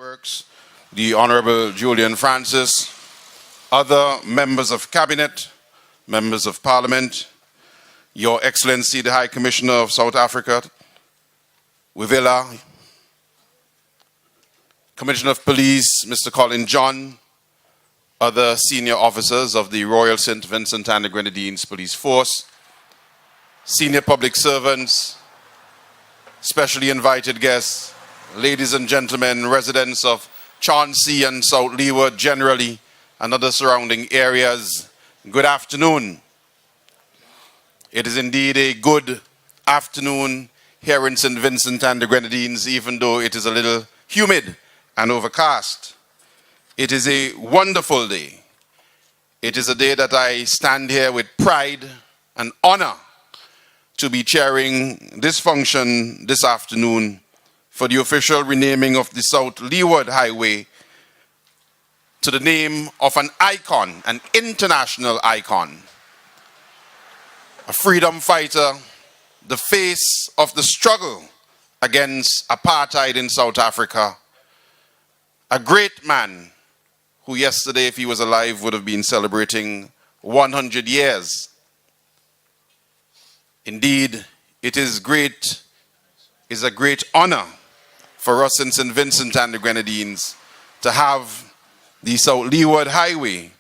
Works, the Honorable Julian Francis, other members of Cabinet, members of Parliament, Your Excellency the High Commissioner of South Africa, Wivela, Commissioner of Police, Mr. Colin John, other senior officers of the Royal St. Vincent and the Grenadines Police Force, senior public servants, specially invited guests, ladies and gentlemen, residents of Chauncey and South Leeward generally, and other surrounding areas, good afternoon. It is indeed a good afternoon here in St. Vincent and the Grenadines, even though it is a little humid and overcast. It is a wonderful day. It is a day that I stand here with pride and honor to be chairing this function this afternoon for the official renaming of the South Leeward Highway to the name of an icon, an international icon, a freedom fighter, the face of the struggle against apartheid in South Africa, a great man who yesterday, if he was alive, would have been celebrating 100 years. Indeed, it is a great honor for us in St. Vincent and the Grenadines to have the South Leeward Highway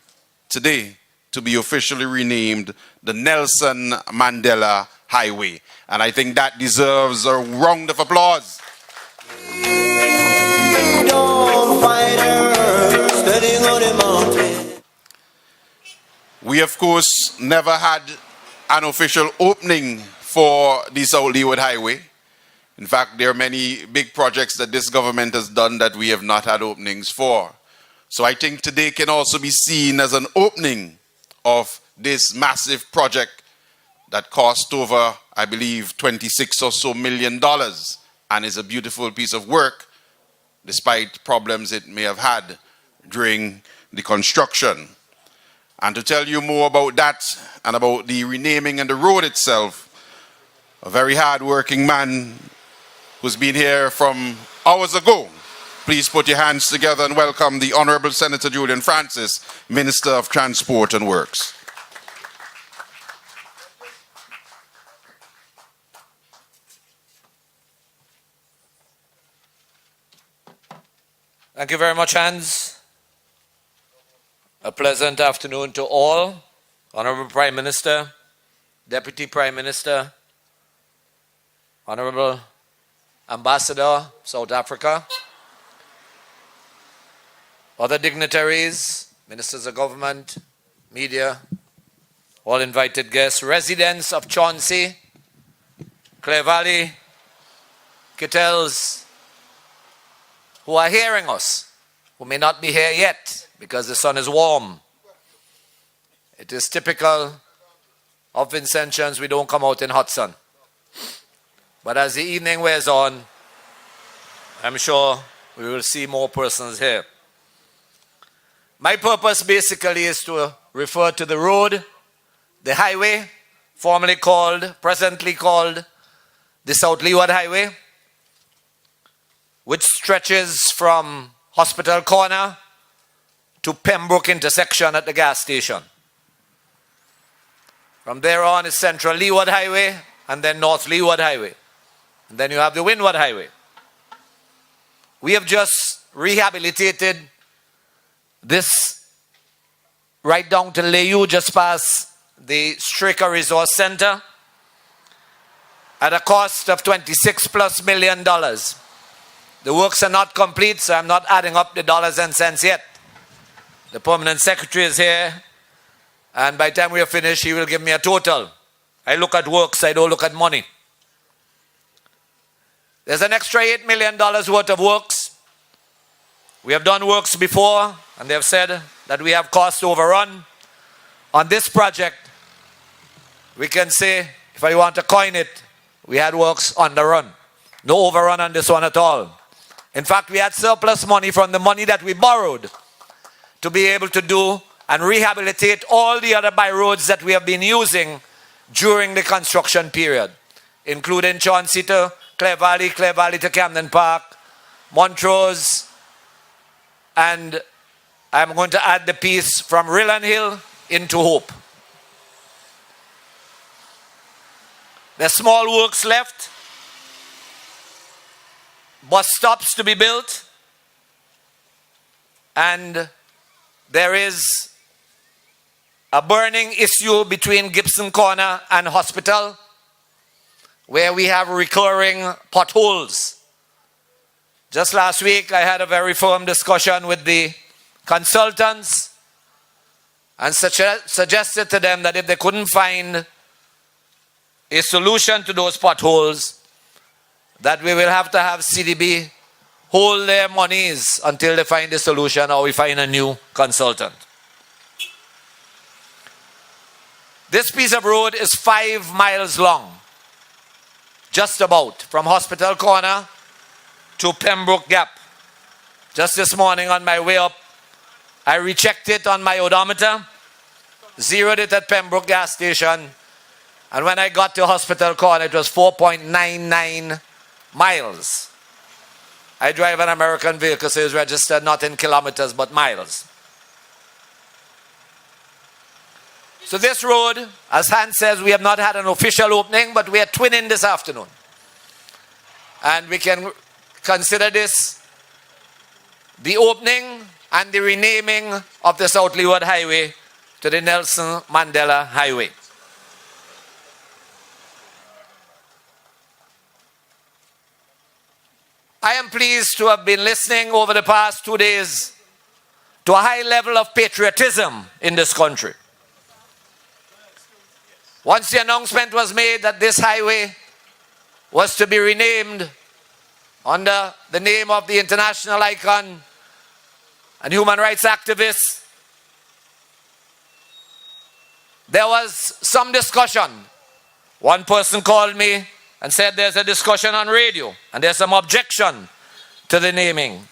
today to be officially renamed the Nelson Mandela Highway. And I think that deserves a round of applause. We, of course, never had an official opening for the South Leeward Highway. In fact, there are many big projects that this government has done that we have not had openings for. So I think today can also be seen as an opening of this massive project that cost over, I believe, $26 or so million and is a beautiful piece of work despite problems it may have had during the construction. And to tell you more about that and about the renaming and the road itself, a very hard-working man who's been here from hours ago. Please put your hands together and welcome the Honorable Senator Julian Francis, Minister of Transport and Works. Thank you very much, Hans. A pleasant afternoon to all. Honorable Prime Minister, Deputy Prime Minister, Honorable Ambassador, South Africa, other dignitaries, ministers of government, media, all invited guests, residents of Chauncey, Clare Valley, Kittels, who are hearing us, who may not be here yet because the sun is warm. It is typical of Vincentians, we don't come out in hot sun. But as the evening wears on, I'm sure we will see more persons here. My purpose basically is to refer to the road, the highway, presently called the South Leeward Highway, which stretches from Hospital Corner to Pembroke intersection at the gas station. From there on is Central Leeward Highway and then North Leeward Highway. And then you have the Windward Highway. We have just rehabilitated this right down to Leeward, just past the Straker Resource Center, at a cost of $26+ million. The works are not complete, so I'm not adding up the dollars and cents yet. The permanent secretary is here, and by the time we are finished, he will give me a total. I look at works, I don't look at money. There's an extra $8 million worth of works. We have done works before, and they have said that we have cost overrun. On this project, we can say, if I want to coin it, we had works on the run. No overrun on this one at all. In fact, we had surplus money from the money that we borrowed to be able to do and rehabilitate all the other byroads that we have been using during the construction period, including Chauncey to Clare Valley to Camden Park, Montrose, and I'm going to add the piece from Rillan Hill into Hope. There's small works left, bus stops to be built, and there is a burning issue between Gibson Corner and Hospital, where we have recurring potholes. Just last week, I had a very firm discussion with the consultants and suggested to them that if they couldn't find a solution to those potholes, that we will have to have CDB hold their monies until they find a solution or we find a new consultant. This piece of road is 5 miles long, just about, from Hospital Corner to Pembroke Gap. Just this morning on my way up, I rechecked it on my odometer, zeroed it at Pembroke gas station, and when I got to Hospital Corner, it was 4.99 miles. I drive an American vehicle, so it's registered not in kilometers, but miles. So this road, as Hans says, we have not had an official opening, but we are twinning this afternoon. And we can consider this the opening and the renaming of the South Leeward Highway to the Nelson Mandela Highway. I am pleased to have been listening over the past 2 days to a high level of patriotism in this country. Once the announcement was made that this highway was to be renamed under the name of the international icon and human rights activist, there was some discussion. One person called me and said there's a discussion on radio and there's some objection to the naming.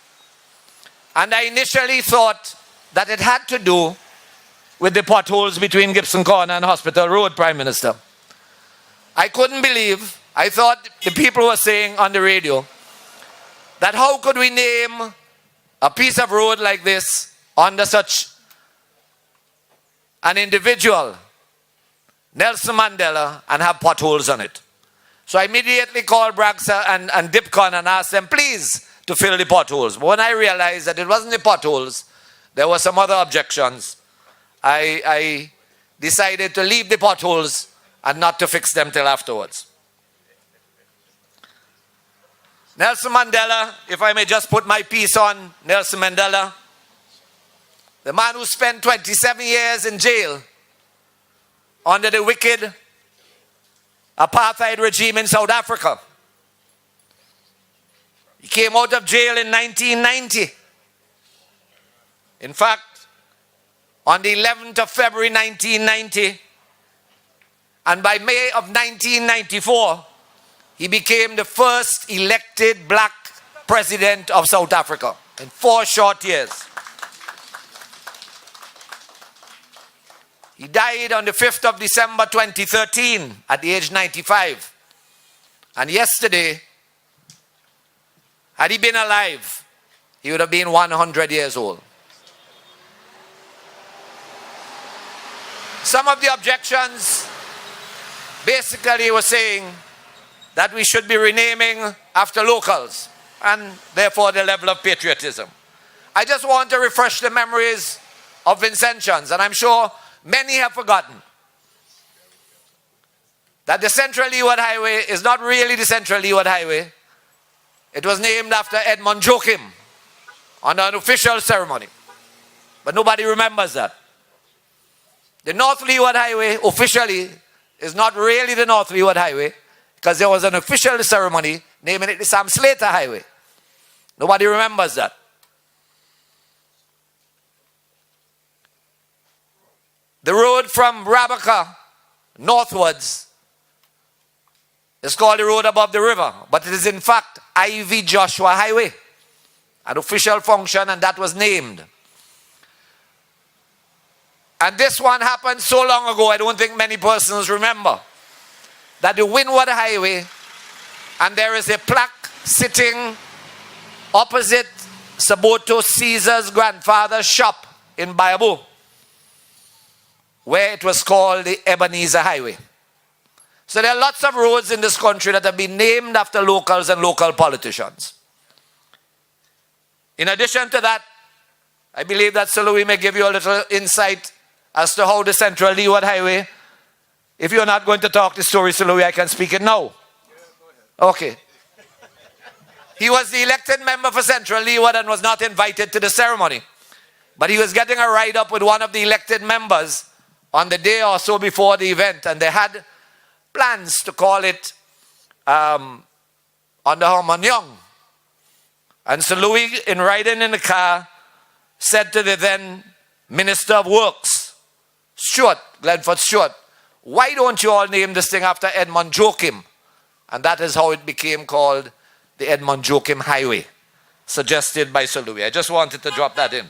And I initially thought that it had to do with the potholes between Gibson Corner and Hospital Road, Prime Minister. I couldn't believe, I thought the people were saying on the radio that how could we name a piece of road like this under such an individual, Nelson Mandela, and have potholes on it. So I immediately called Bragsa and Dipcon and asked them, please, to fill the potholes. But when I realized that it wasn't the potholes, there were some other objections, I decided to leave the potholes and not to fix them till afterwards. Nelson Mandela, if I may just put my piece on Nelson Mandela, the man who spent 27 years in jail under the wicked apartheid regime in South Africa. He came out of jail in 1990. In fact, on the 11th of February 1990, and by May of 1994, he became the first elected black president of South Africa in 4 short years. He died on the 5th of December 2013 at the age 95. And yesterday, had he been alive, he would have been 100 years old. Some of the objections basically were saying that we should be renaming after locals and therefore the level of patriotism. I just want to refresh the memories of Vincentians, and I'm sure many have forgotten that the Central Leeward Highway is not really the Central Leeward Highway. It was named after Edmund Joachim on an official ceremony. But nobody remembers that. The North Leeward Highway officially is not really the North Leeward Highway because there was an official ceremony naming it the Sam Slater Highway. Nobody remembers that. The road from Rabaka northwards is called the road above the river, but it is in fact Ivy Joshua Highway, an official function, and that was named. And this one happened so long ago, I don't think many persons remember, that the Windward Highway, and there is a plaque sitting opposite Saboto Caesar's grandfather's shop in Bayabu, where it was called the Ebenezer Highway. So there are lots of roads in this country that have been named after locals and local politicians. In addition to that, I believe that Sir Louis may give you a little insight as to how the Central Leeward Highway, if you're not going to talk the story, Sir Louis, I can speak it now. Okay. He was the elected member for Central Leeward and was not invited to the ceremony. But he was getting a ride up with one of the elected members on the day or so before the event. And they had plans to call it on the Harmonium. And Sir Louis, in riding in the car, said to the then Minister of Works, Glenford Stewart, why don't you all name this thing after Edmund Joachim? And that is how it became called the Edmund Joachim Highway, suggested by Sir Louis. I just wanted to drop that in.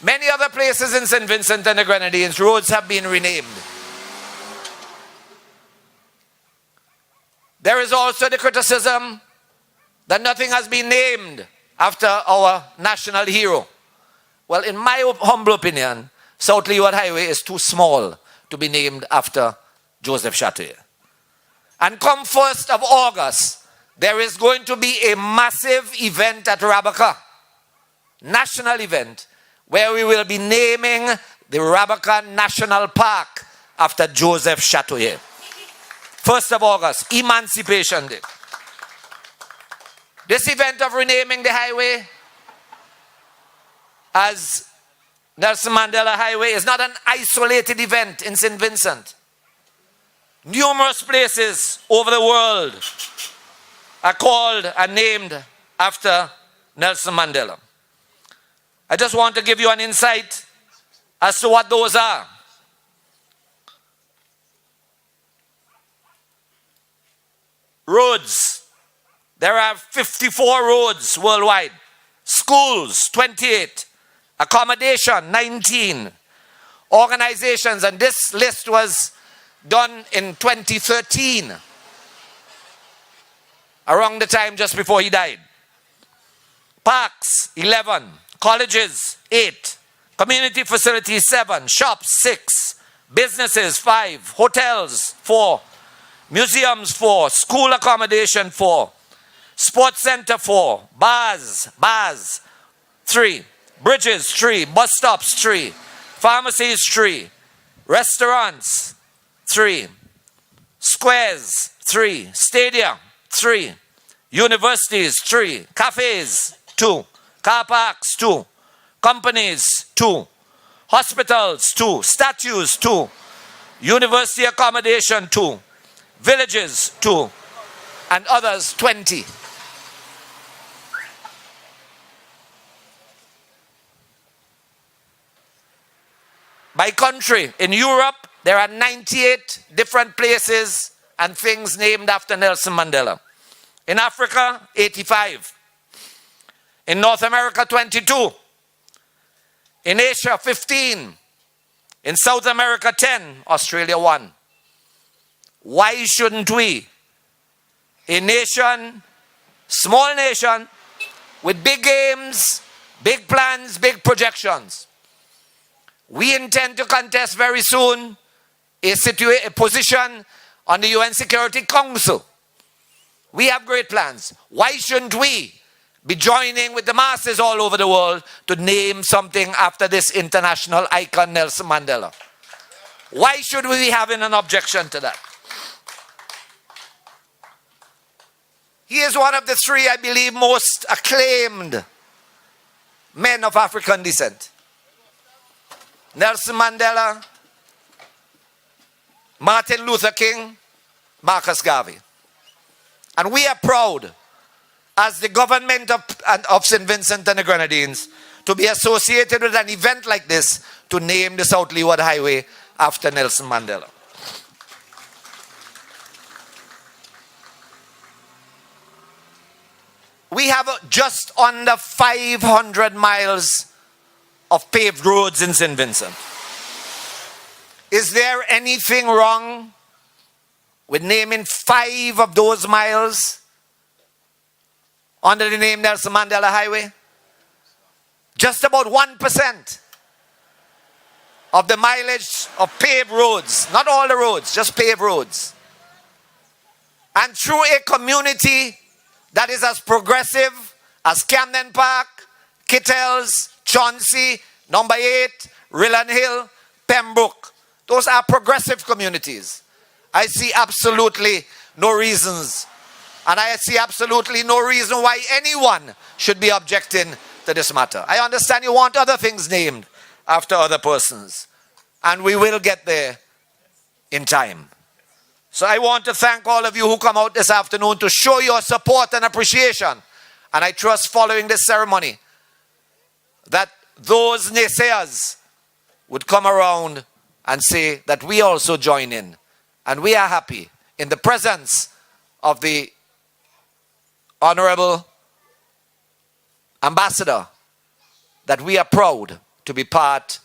Many other places in St. Vincent and the Grenadines, roads have been renamed. There is also the criticism that nothing has been named after our national hero. Well, in my humble opinion, South Leeward Highway is too small to be named after Joseph Chattoyer. And come 1st of August, there is going to be a massive event at Rabaka, national event, where we will be naming the Rabaka National Park after Joseph Chattoyer. 1st of August, Emancipation Day. This event of renaming the highway as Nelson Mandela Highway is not an isolated event in St. Vincent. Numerous places over the world are called and named after Nelson Mandela. I just want to give you an insight as to what those are. Roads. There are 54 roads worldwide. Schools, 28. Accommodation, 19. Organizations, and this list was done in 2013, around the time just before he died. Parks, 11. Colleges, 8. Community facilities, 7. Shops, 6. Businesses, 5. Hotels, 4. Museums, 4. School accommodation, 4. Sports center, 4. Bars, 3. Bridges, 3. Bus stops, 3. Pharmacies, 3. Restaurants, 3. Squares, 3. Stadia, 3. Universities, 3. Cafes, 2. Car parks, 2. Companies, 2. Hospitals, 2. Statues, 2. University accommodation, 2. Villages, 2. And others, 20. By country, in Europe, there are 98 different places and things named after Nelson Mandela. In Africa, 85. In North America, 22. In Asia, 15. In South America, 10. Australia, 1. Why shouldn't we? A nation, small nation, with big aims, big plans, big projections. We intend to contest very soon a position on the UN Security Council. We have great plans. Why shouldn't we be joining with the masses all over the world to name something after this international icon, Nelson Mandela? Why should we be having an objection to that? He is one of the 3, I believe, most acclaimed men of African descent. Nelson Mandela, Martin Luther King, Marcus Garvey. And we are proud, as the government of St. Vincent and the Grenadines, to be associated with an event like this to name the South Leeward Highway after Nelson Mandela. We have just under 500 miles of paved roads in St. Vincent. Is there anything wrong with naming 5 of those miles under the name Nelson Mandela Highway? just about 1% of the mileage of paved roads, not all the roads, just paved roads. And through a community that is as progressive as Camden Park, Kittels, Chauncey, Number 8, Rillan Hill, Pembroke. Those are progressive communities. I see absolutely no reasons, and I see absolutely no reason why anyone should be objecting to this matter. I understand you want other things named after other persons, and we will get there in time. So I want to thank all of you who come out this afternoon to show your support and appreciation. And I trust following this ceremony that those naysayers would come around and say that we also join in. And we are happy in the presence of the Honorable Ambassador that we are proud to be part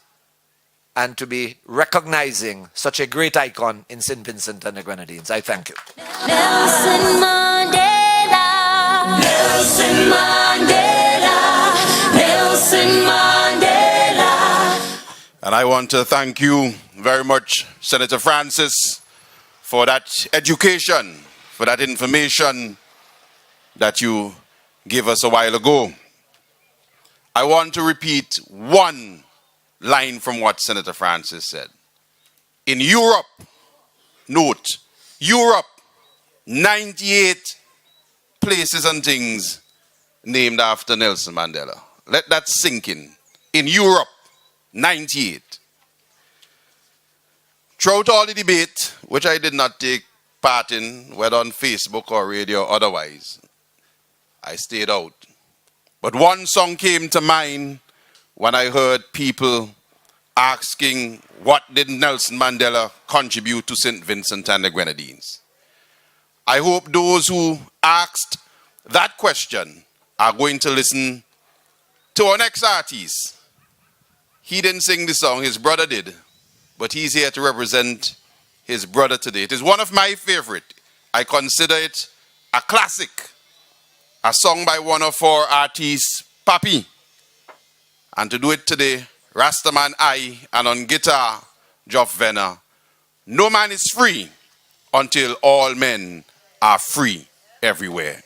and to be recognizing such a great icon in St. Vincent and the Grenadines. I thank you. Nelson Mandela, Nelson Mandela, Nelson Mandela. And I want to thank you very much, Senator Francis, for that education, for that information that you gave us a while ago. I want to repeat one line from what Senator Francis said. In Europe, note, Europe, 98 places and things named after Nelson Mandela. Let that sink in. In Europe, 98. Throughout all the debate, which I did not take part in, whether on Facebook or radio or otherwise, I stayed out. But one song came to mind when I heard people asking what did Nelson Mandela contribute to St. Vincent and the Grenadines. I hope those who asked that question are going to listen to our next artist. He didn't sing the song, his brother did, but he's here to represent his brother today. It is one of my favorite. I consider it a classic, a song by one of our artists, Papi. And to do it today, Rastaman I, and on guitar, Geoff Venner. No man is free until all men are free everywhere.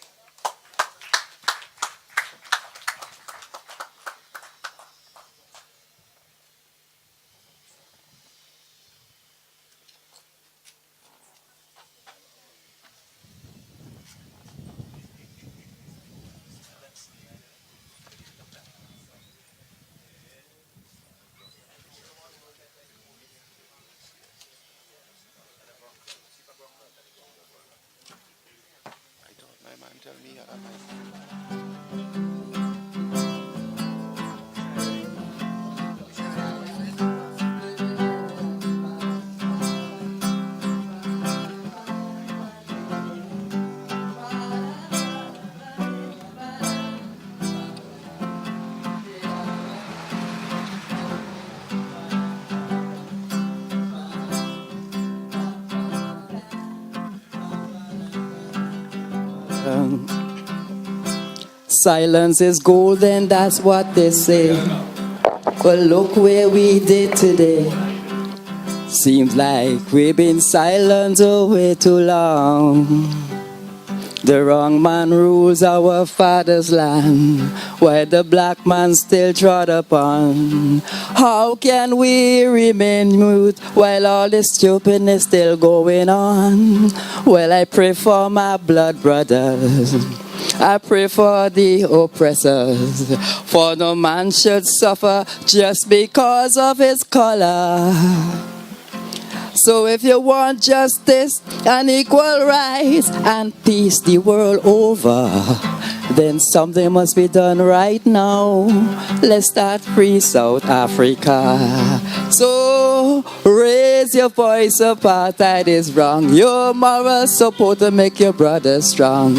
Silence is golden, that's what they say. But look where we did today. Seems like we've been silent way too long. The wrong man rules our father's land, while the black man still trod upon. How can we remain mute while all this stupidness still going on? Well, I pray for my blood brothers, I pray for the oppressors, for no man should suffer just because of his color. So if you want justice and equal rights and peace the world over, then something must be done right now. Let's start free South Africa. So raise raise your voice, apartheid is wrong. Your moral support to make your brother strong.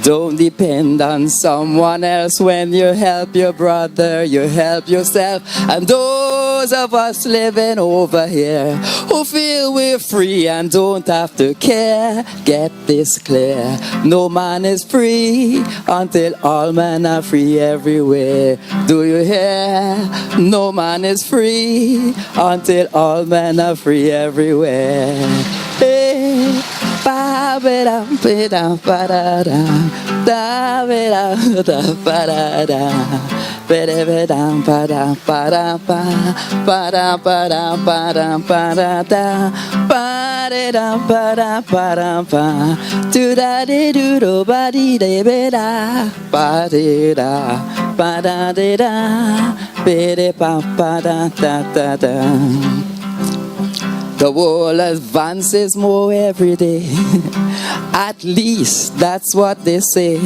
Don't depend on someone else when you help your brother, you help yourself. And those of us living over here who feel we're free and don't have to care, get this clear. No man is free until all men are free everywhere. Do you hear? No man is free until all men are free everywhere. Hey. Ba-ba-dum, ba-dum, ba-da-dum, da-ba-dum, da-ba-da-dum, ba-da-ba-dum, ba-dum, ba-dum, ba-dum, ba-dum, ba-dum, ba-da-dum, ba-da-dum, ba-dum, ba-dum, ba, do-da-dee-doo-doo, ba-dee-dee-ba-da, ba-dee-da, ba-da-dee-da, ba-dee-ba-ba-da-da-da-da. The world advances more every day. At least that's what they say.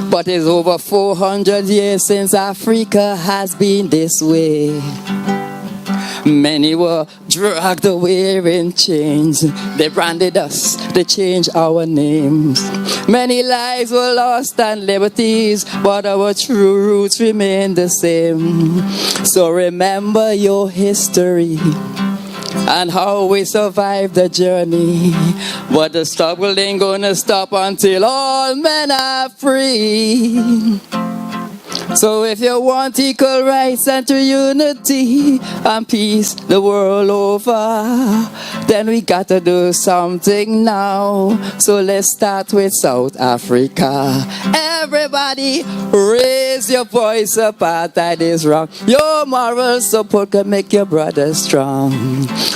But it's over 400 years since Africa has been this way. Many were dragged away in chains. They branded us, they changed our names. Many lives were lost and liberties, but our true roots remain the same. So remember your history and how we survived the journey. But the struggle ain't gonna stop until all men are free. So if you want equal rights and true unity and peace the world over, then we gotta do something now. So let's start with South Africa. Everybody raise your voice, apartheid is wrong. Your moral support can make your brother strong.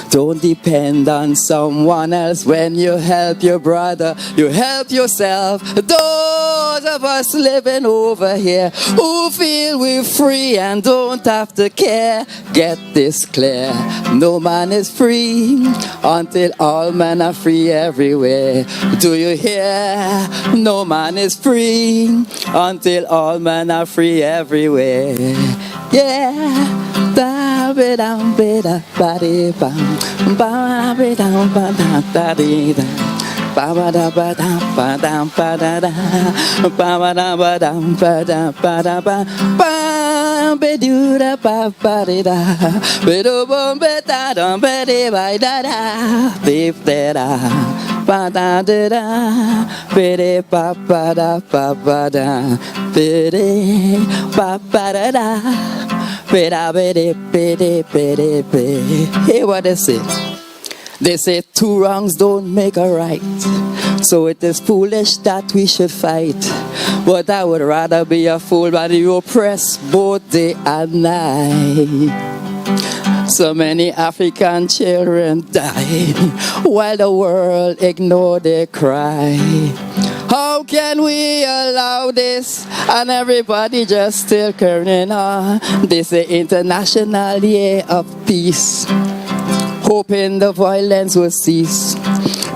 Don't depend on someone else when you help your brother, you help yourself. Those of us living over here who feel we're free and don't have to care, get this clear. No man is free until all men are free everywhere. Do you hear? No man is free until all men are free everywhere. Yeah. Ba-ba-dum, ba-da-ba-dee-bum, ba-ba-dum, ba-da-da-dee-dum. Ba-ba-da-ba-dum, ba-dum, ba-da-da, ba-ba-da-ba-dum, ba-dum, ba-da-ba, ba-ba-doo-da, ba-ba-dee-da, ba-do-bum, ba-da-dum, ba-dee-ba-da-da, beep-da-da, ba-da-da-da, ba-dee-ba-ba-da, ba-ba-da, ba-dee-ba-ba-da-da. Hey, what they say? They say two wrongs don't make a right. So it is foolish that we should fight. But I would rather be a fool than you oppress both day and night. So many African children die while the world ignore their cry. How can we allow this and everybody just still carrying on? This is International Year of Peace, hoping the violence will cease.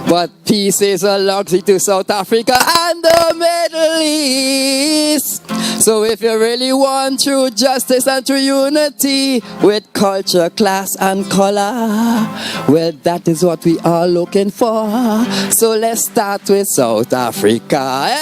But peace is a luxury to South Africa and the Middle East. So if you really want true justice and true unity with culture, class and color, well, that is what we are looking for. So let's start with South Africa.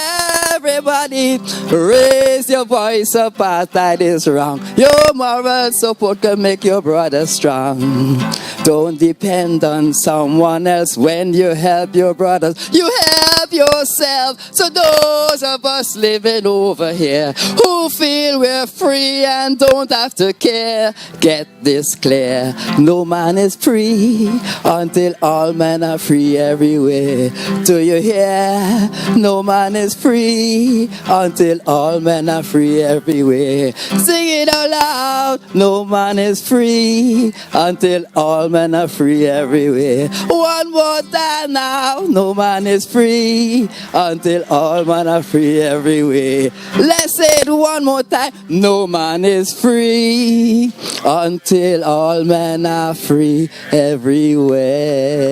Everybody raise your voice, apartheid is wrong. Your moral support can make your brother strong. Don't depend on someone else when you help your brothers. You help yourself. So those of us living over here who feel we're free and don't have to care, get this clear. No man is free until all men are free everywhere. Do you hear? No man is free until all men are free everywhere. Sing it out loud. No man is free until all men are free everywhere. One more time now. No man is free until all men are free everywhere. Let's say it one more time. No man is free until all men are free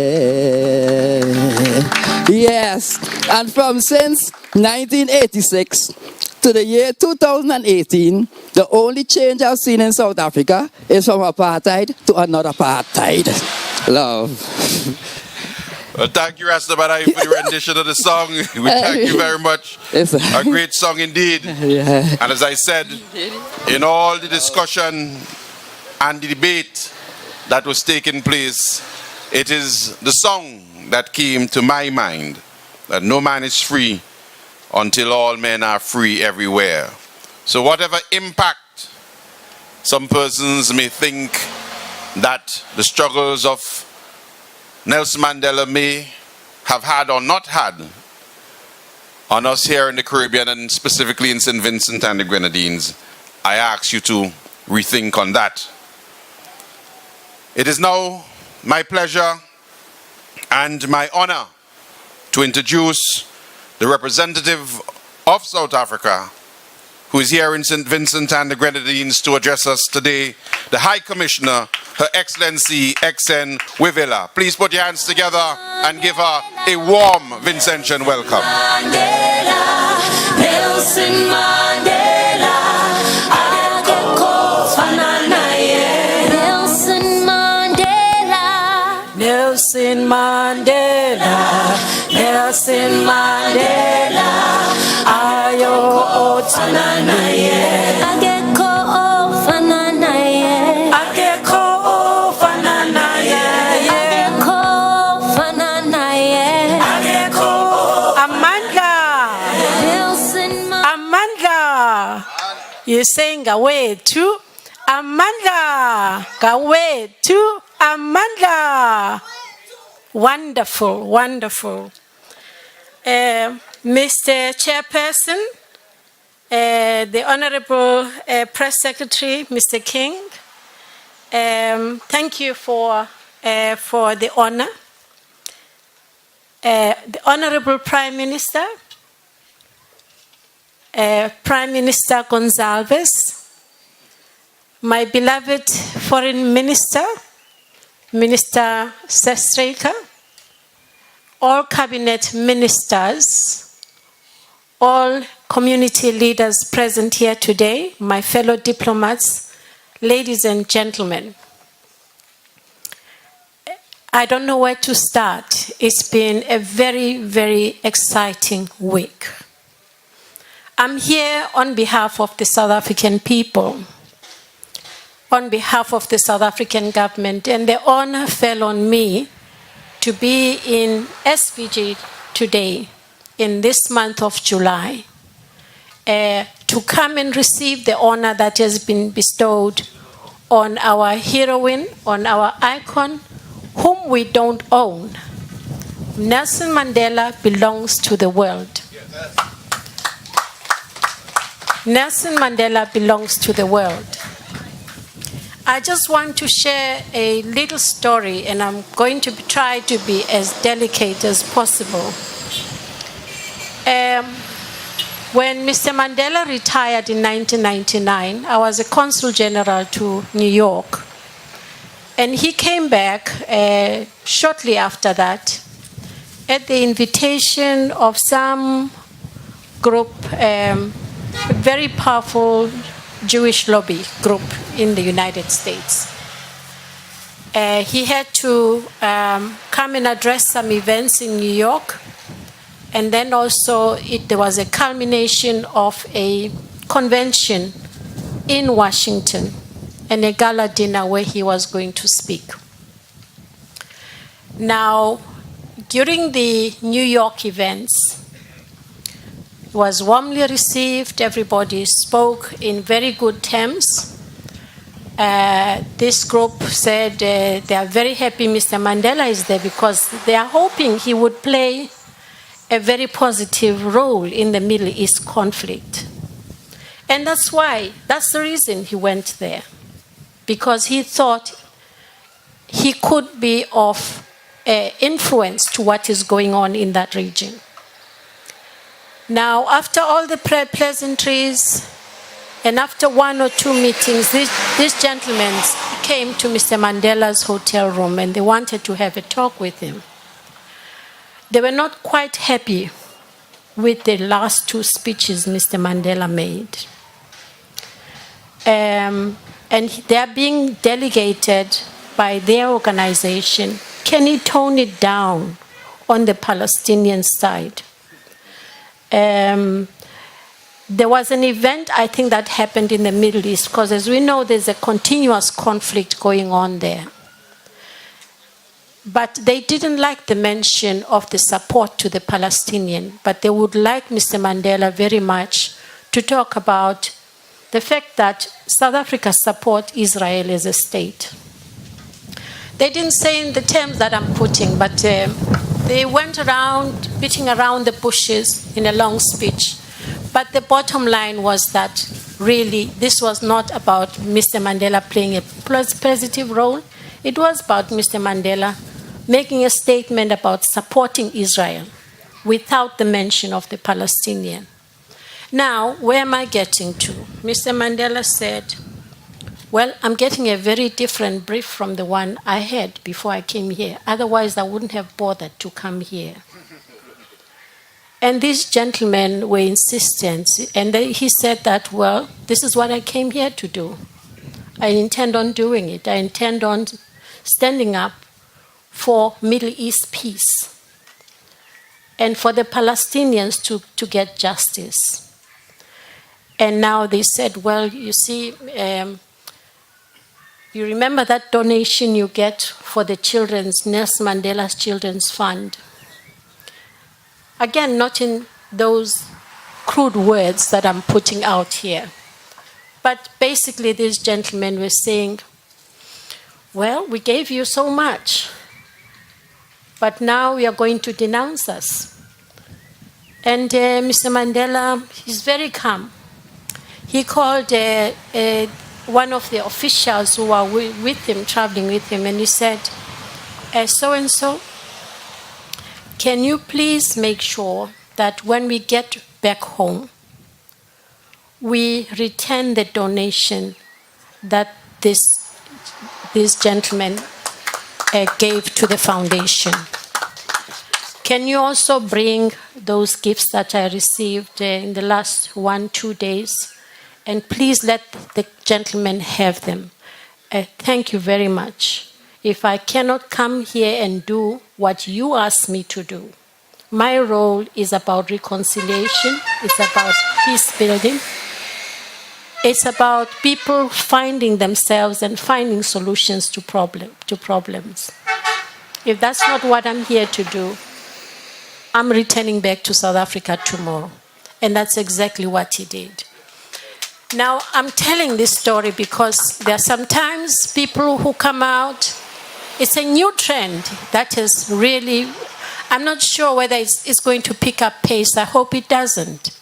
everywhere. Yes, and from since 1986 to the year 2018, the only change I've seen in South Africa is from apartheid to another apartheid. Love. Well, thank you, Rastabadai, for the rendition of the song. We thank you very much. It's A great song indeed. Yeah. And as I said, in all the discussion and the debate that was taking place, it is the song that came to my mind, that no man is free until all men are free everywhere. So whatever impact some persons may think that the struggles of Nelson Mandela may have had or not had on us here in the Caribbean and specifically in St. Vincent and the Grenadines, I ask you to rethink on that. It is now my pleasure and my honor to introduce the representative of South Africa who is here in St. Vincent and the Grenadines to address us today, the High Commissioner, Her Excellency XN Wivela. Please put your hands together and give her a warm Vincentian welcome. Mandela, Nelson Mandela, Nelson Mandela, Nelson Mandela, Nelson Mandela, ayo otananaye, Ageko Fananaye, ageko fananaye, Ageko Fananaye, ageko amandla, Nelson amandla. You're saying away to amandla, away to amandla. Wonderful, wonderful. Mr. Chairperson, the Honorable Press Secretary, Mr. King, thank you for the honor. The Honorable Prime Minister, Prime Minister Gonzalez, my beloved Foreign Minister, Minister Sestrika, all cabinet ministers, all community leaders present here today, my fellow diplomats, ladies and gentlemen. I don't know where to start. It's been a very, very exciting week. I'm here on behalf of the South African people, on behalf of the South African government, and the honor fell on me to be in SPG today, in this month of July, to come and receive the honor that has been bestowed on our heroine, on our icon, whom we don't own. Nelson Mandela belongs to the world. Nelson Mandela belongs to the world. I just want to share a little story, and I'm going to try to be as delicate as possible. When Mr. Mandela retired in 1999, I was a consul general to New York. And he came back shortly after that at the invitation of some group, a very powerful Jewish lobby group in the United States. He had to come and address some events in New York, and then also there was a culmination of a convention in Washington and a gala dinner where he was going to speak. Now, during the New York events, was warmly received. Everybody spoke in very good terms. This group said they are very happy Mr. Mandela is there because they are hoping he would play a very positive role in the Middle East conflict. And that's the reason he went there, because he thought he could be of influence to what is going on in that region. Now, after all the pleasantries and after one or two meetings, these gentlemen came to Mr. Mandela's hotel room and they wanted to have a talk with him. They were not quite happy with the last two speeches Mr. Mandela made. And they are being delegated by their organization, can he tone it down on the Palestinian side? There was an event, I think, that happened in the Middle East, because as we know, there's a continuous conflict going on there. But they didn't like the mention of the support to the Palestinian, but they would like Mr. Mandela very much to talk about the fact that South Africa supports Israel as a state. They didn't say in the terms that I'm putting, but they went around, beating around the bushes in a long speech. But the bottom line was that really this was not about Mr. Mandela playing a positive role. It was about Mr. Mandela making a statement about supporting Israel without the mention of the Palestinian. Now, where am I getting to? Mr. Mandela said, well, I'm getting a very different brief from the one I had before I came here. Otherwise, I wouldn't have bothered to come here. And these gentlemen were insistent. And he said that, well, this is what I came here to do. I intend on doing it. I intend on standing up for Middle East peace and for the Palestinians to get justice. And now they said, well, you see, you remember that donation you get for the Nelson Mandela's Children's Fund? Again, not in those crude words that I'm putting out here. But basically, these gentlemen were saying, well, we gave you so much, but now you are going to denounce us. And Mr. Mandela, he's very calm. He called one of the officials who were with him, traveling with him, and he said, so-and-so, can you please make sure that when we get back home, we return the donation that these gentlemen gave to the foundation? Can you also bring those gifts that I received in the last 1-2 days? And please let the gentlemen have them. Thank you very much. If I cannot come here and do what you asked me to do, my role is about reconciliation. It's about peace building. It's about people finding themselves and finding solutions to problems. If that's not what I'm here to do, I'm returning back to South Africa tomorrow. And that's exactly what he did. Now, I'm telling this story because there are sometimes people who come out. It's a new trend that is really, I'm not sure whether it's going to pick up pace. I hope it doesn't.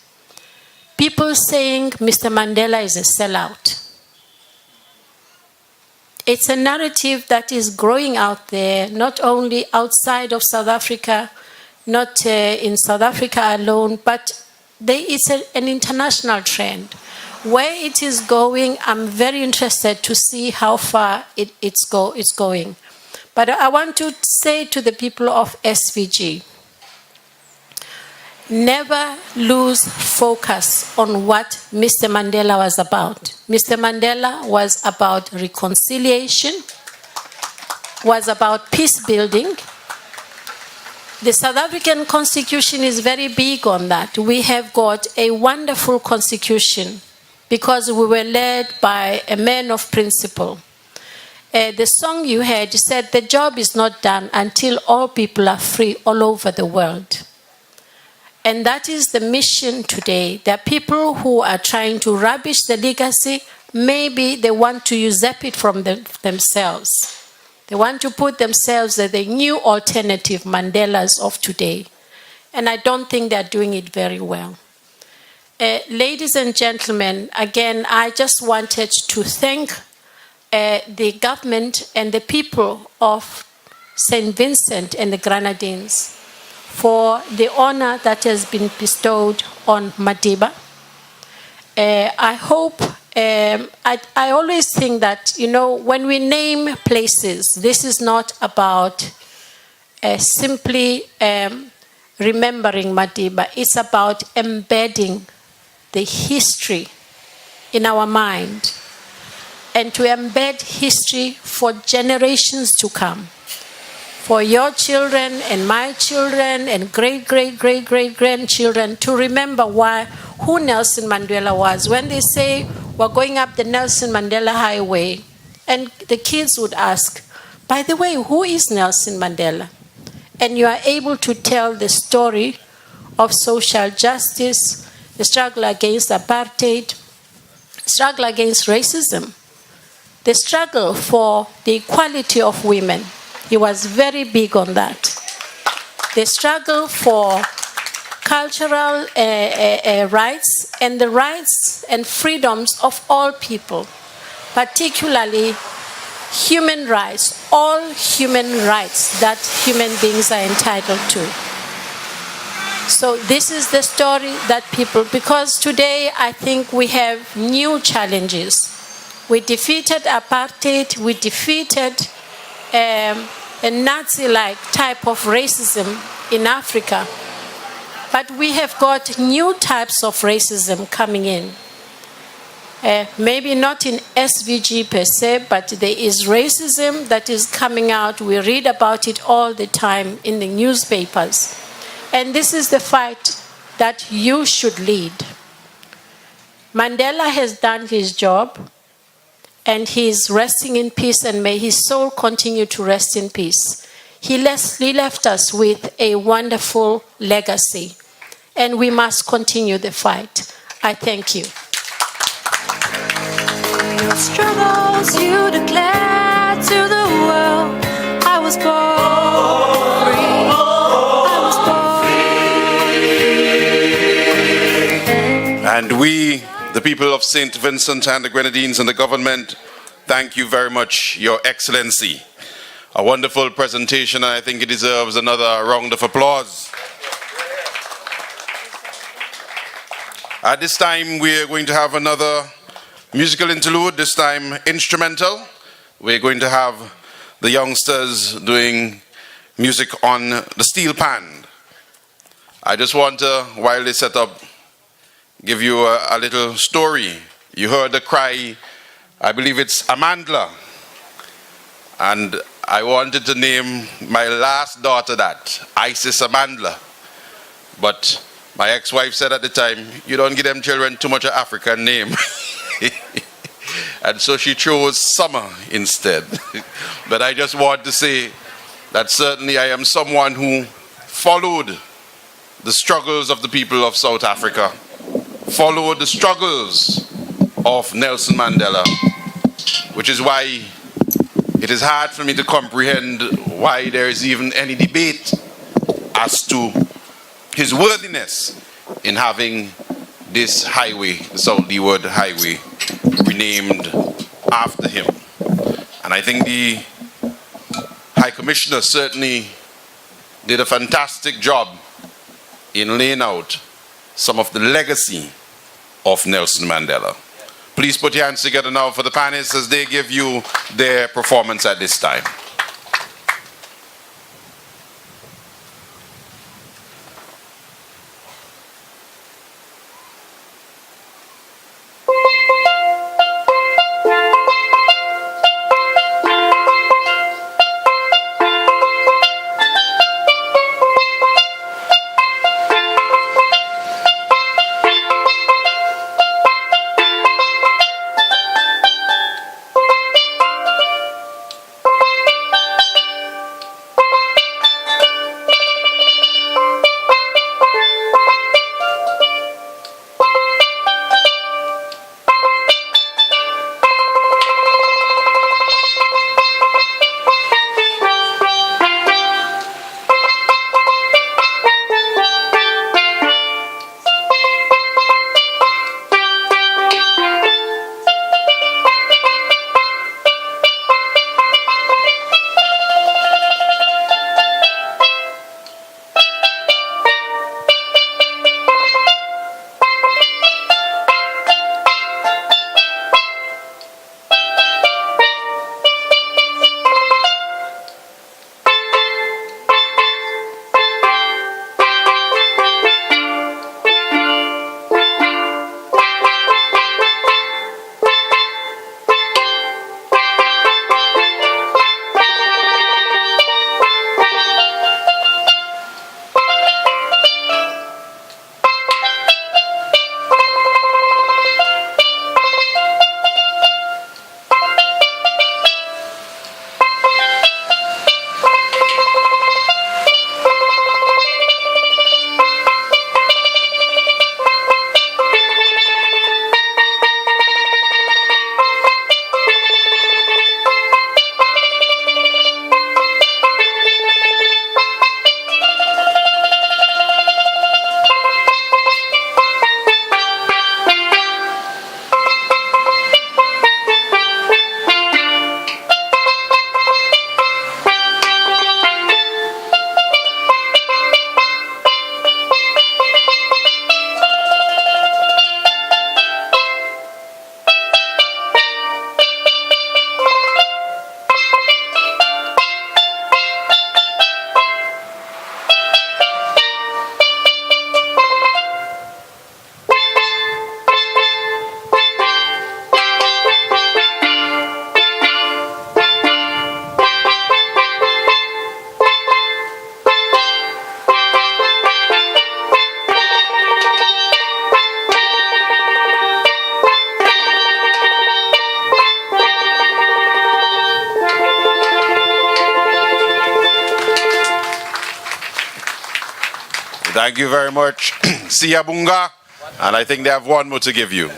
People saying Mr. Mandela is a sellout. It's a narrative that is growing out there, not only outside of South Africa, not in South Africa alone, but it's an international trend. Where it is going, I'm very interested to see how far it's going. But I want to say to the people of SVG, never lose focus on what Mr. Mandela was about. Mr. Mandela was about reconciliation, was about peace building. The South African Constitution is very big on that. We have got a wonderful constitution because we were led by a man of principle. The song you heard, you said, the job is not done until all people are free all over the world. And that is the mission today. There are people who are trying to rubbish the legacy. Maybe they want to usurp it from themselves. They want to put themselves as the new alternative Mandelas of today. And I don't think they're doing it very well. Ladies and gentlemen, again, I just wanted to thank the government and the people of St. Vincent and the Grenadines for the honor that has been bestowed on Madiba. I hope, I always think that, when we name places, this is not about simply remembering Madiba. It's about embedding the history in our mind. and to embed history for generations to come. For your children and my children and great-great-great-great-grandchildren to remember who Nelson Mandela was. When they say we're going up the Nelson Mandela Highway, and the kids would ask, by the way, who is Nelson Mandela? And you are able to tell the story of social justice, the struggle against apartheid, struggle against racism, the struggle for the equality of women. He was very big on that. The struggle for cultural rights and the rights and freedoms of all people, particularly human rights, all human rights that human beings are entitled to. So this is the story that people, because today I think we have new challenges. We defeated apartheid, we defeated a Nazi-like type of racism in Africa. But we have got new types of racism coming in. Maybe not in SVG per se, but there is racism that is coming out. We read about it all the time in the newspapers. And this is the fight that you should lead. Mandela has done his job, and he is resting in peace, and may his soul continue to rest in peace. He left us with a wonderful legacy, and we must continue the fight. I thank you. Your struggles you declare to the world. I was born free. I was born free. And we, the people of St. Vincent and the Grenadines and the government, thank you very much, Your Excellency. A wonderful presentation, and I think it deserves another round of applause. At this time, we are going to have another musical interlude, this time instrumental. We're going to have the youngsters doing music on the steel pan. I just want to, while they set up, give you a little story. You heard the cry, I believe it's Mandela. And I wanted to name my last daughter that, Isis Mandela. But my ex-wife said at the time, you don't give them children too much of African name. And so she chose Summer instead. But I just want to say that certainly I am someone who followed the struggles of the people of South Africa, followed the struggles of Nelson Mandela, which is why it is hard for me to comprehend why there is even any debate as to his worthiness in having this highway, the South Leeward Highway, renamed after him. And I think the High Commissioner certainly did a fantastic job in laying out some of the legacy of Nelson Mandela. Please put your hands together now for the panelists as they give you their performance at this time. Thank you very much. Siyabunga. And I think they have one more to give you.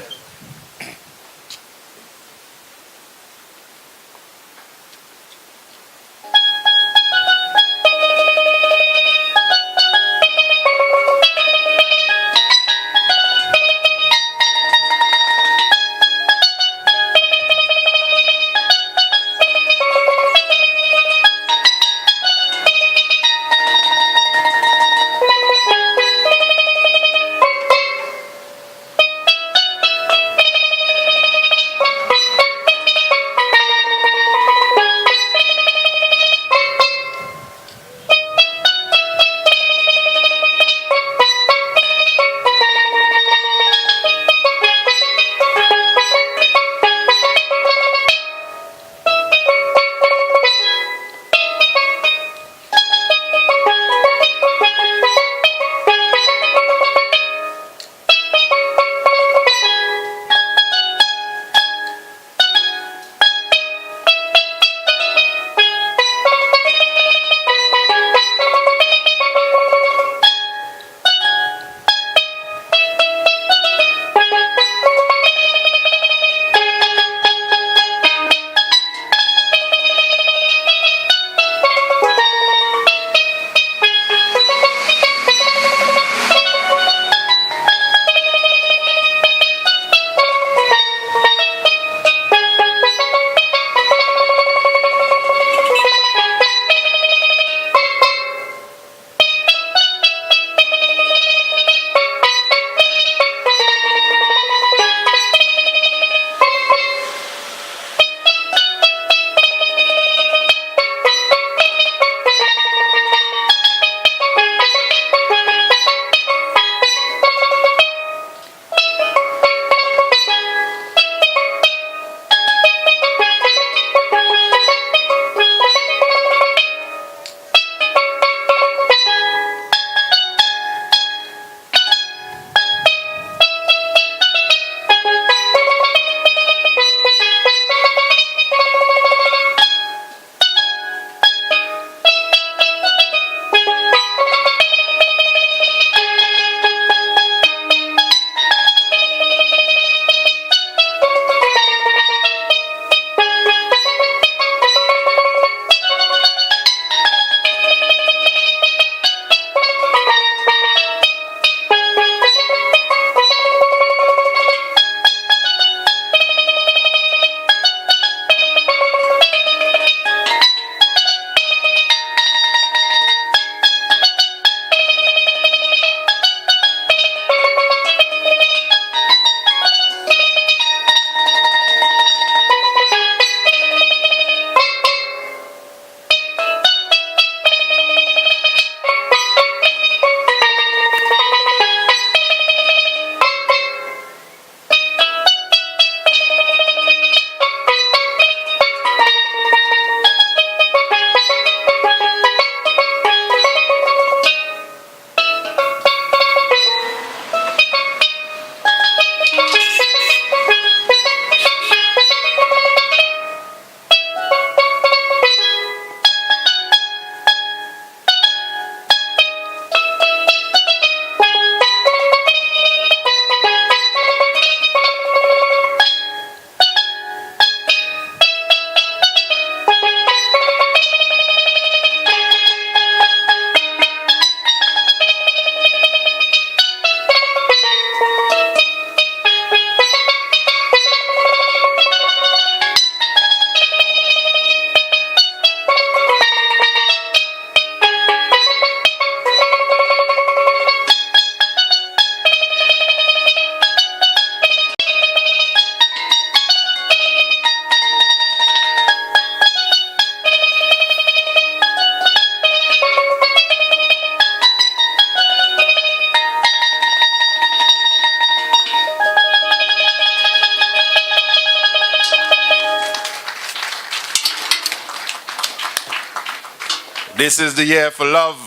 This is the year for love.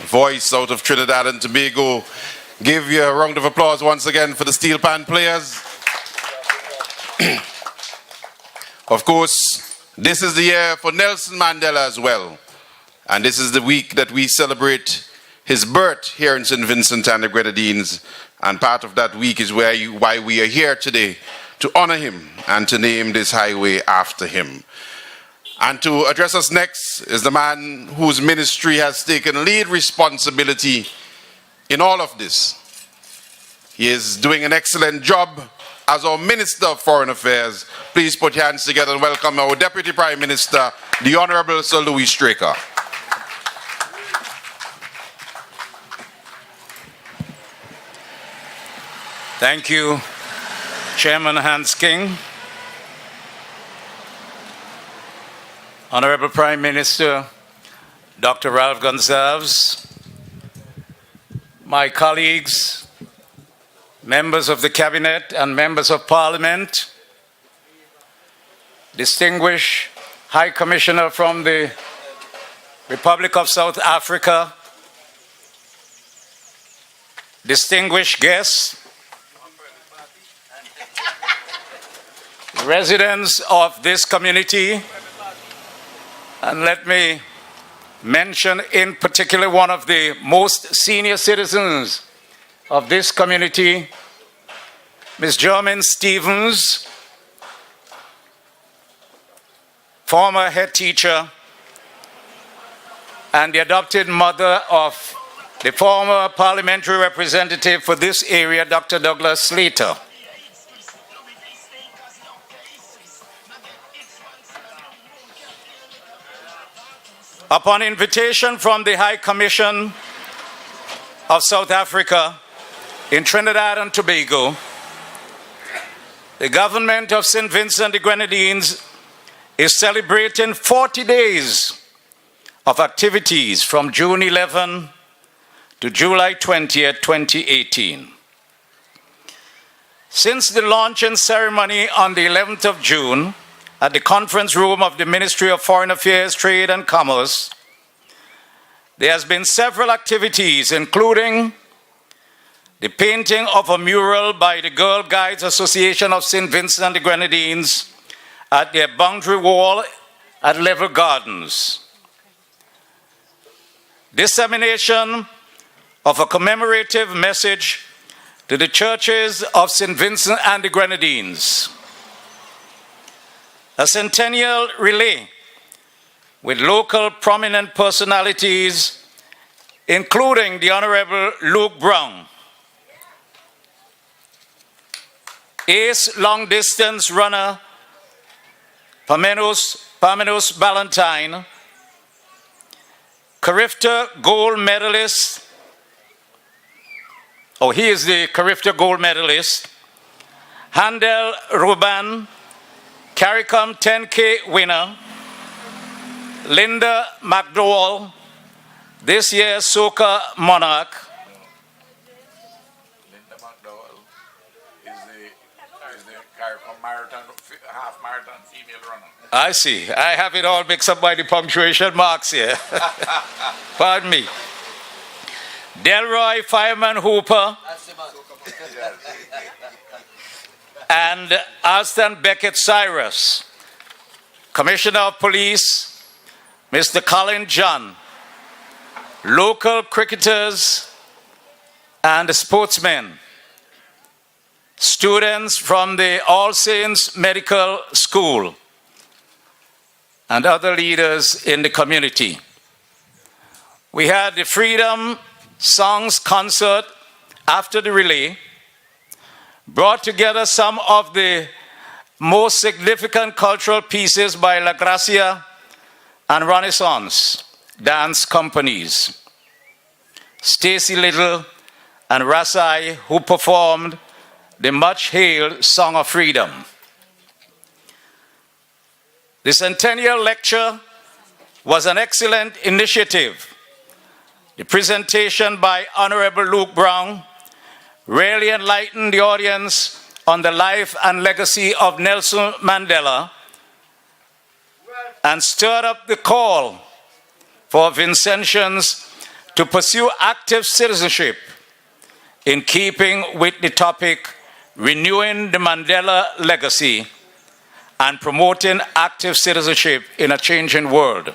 Voice out of Trinidad and Tobago. Give you a round of applause once again for the steel pan players. Of course, this is the year for Nelson Mandela as well. And this is the week that we celebrate his birth here in St. Vincent and the Grenadines, and part of that week is why we are here today, to honor him and to name this highway after him. And to address us next is the man whose ministry has taken lead responsibility in all of this. He is doing an excellent job as our Minister of Foreign Affairs. Please put your hands together and welcome our Deputy Prime Minister, the Honorable Sir Louis Straker. Thank you, Chairman Hans King. Honorable Prime Minister, Dr. Ralph Gonsalves, my colleagues, members of the Cabinet and members of Parliament, distinguished High Commissioner from the Republic of South Africa, distinguished guests, residents of this community, and let me mention in particular one of the most senior citizens of this community, Ms. Jermaine Stevens, former head teacher and the adopted mother of the former parliamentary representative for this area, Dr. Douglas Slater. Upon invitation from the High Commission of South Africa in Trinidad and Tobago, the government of St. Vincent and the Grenadines is celebrating 40 days of activities from June 11 to July 20th, 2018. Since the launching ceremony on the 11th of June, at the conference room of the Ministry of Foreign Affairs, Trade and Commerce, there has been several activities, including the painting of a mural by the Girl Guides Association of St. Vincent and the Grenadines at their boundary wall at Level Gardens, dissemination of a commemorative message to the churches of St. Vincent and the Grenadines, a centennial relay with local prominent personalities, including the Honorable Luke Brown, ace long-distance runner Parmenos Ballantyne, Carifta gold medalist, he is the Carifta gold medalist, Handel Ruban, CARICOM 10K winner, Linda McDowell, this year's Soca Monarch. Linda McDowell is the CARICOM marathon, half marathon female runner. I see. I have it all mixed up by the punctuation marks here. Pardon me. Delroy Fireman Hooper and Alston Beckett Cyrus, Commissioner of Police, Mr. Colin John, local cricketers and sportsmen, students from the All Saints Medical School, and other leaders in the community. We had the Freedom Songs concert after the relay, brought together some of the most significant cultural pieces by La Gracia and Renaissance dance companies. Stacy Little and Rasai, who performed the much-hailed Song of Freedom. The Centennial Lecture was an excellent initiative. The presentation by Honorable Luke Brown really enlightened the audience on the life and legacy of Nelson Mandela and stirred up the call for Vincentians to pursue active citizenship in keeping with the topic Renewing the Mandela Legacy and Promoting Active Citizenship in a Changing World.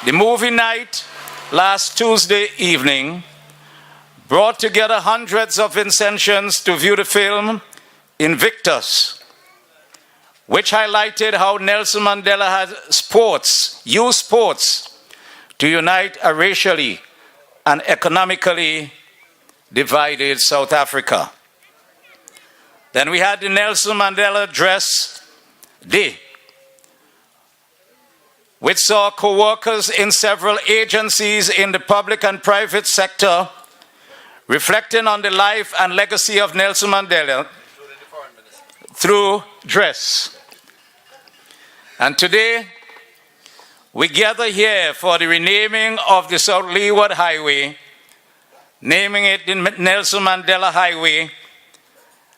The movie night last Tuesday evening brought together hundreds of Vincentians to view the film Invictus, which highlighted how Nelson Mandela had used sports to unite a racially and economically divided South Africa. Then we had the Nelson Mandela Dress Day, which saw co-workers in several agencies in the public and private sector reflecting on the life and legacy of Nelson Mandela through dress. And today, we gather here for the renaming of the South Leeward Highway, naming it the Nelson Mandela Highway.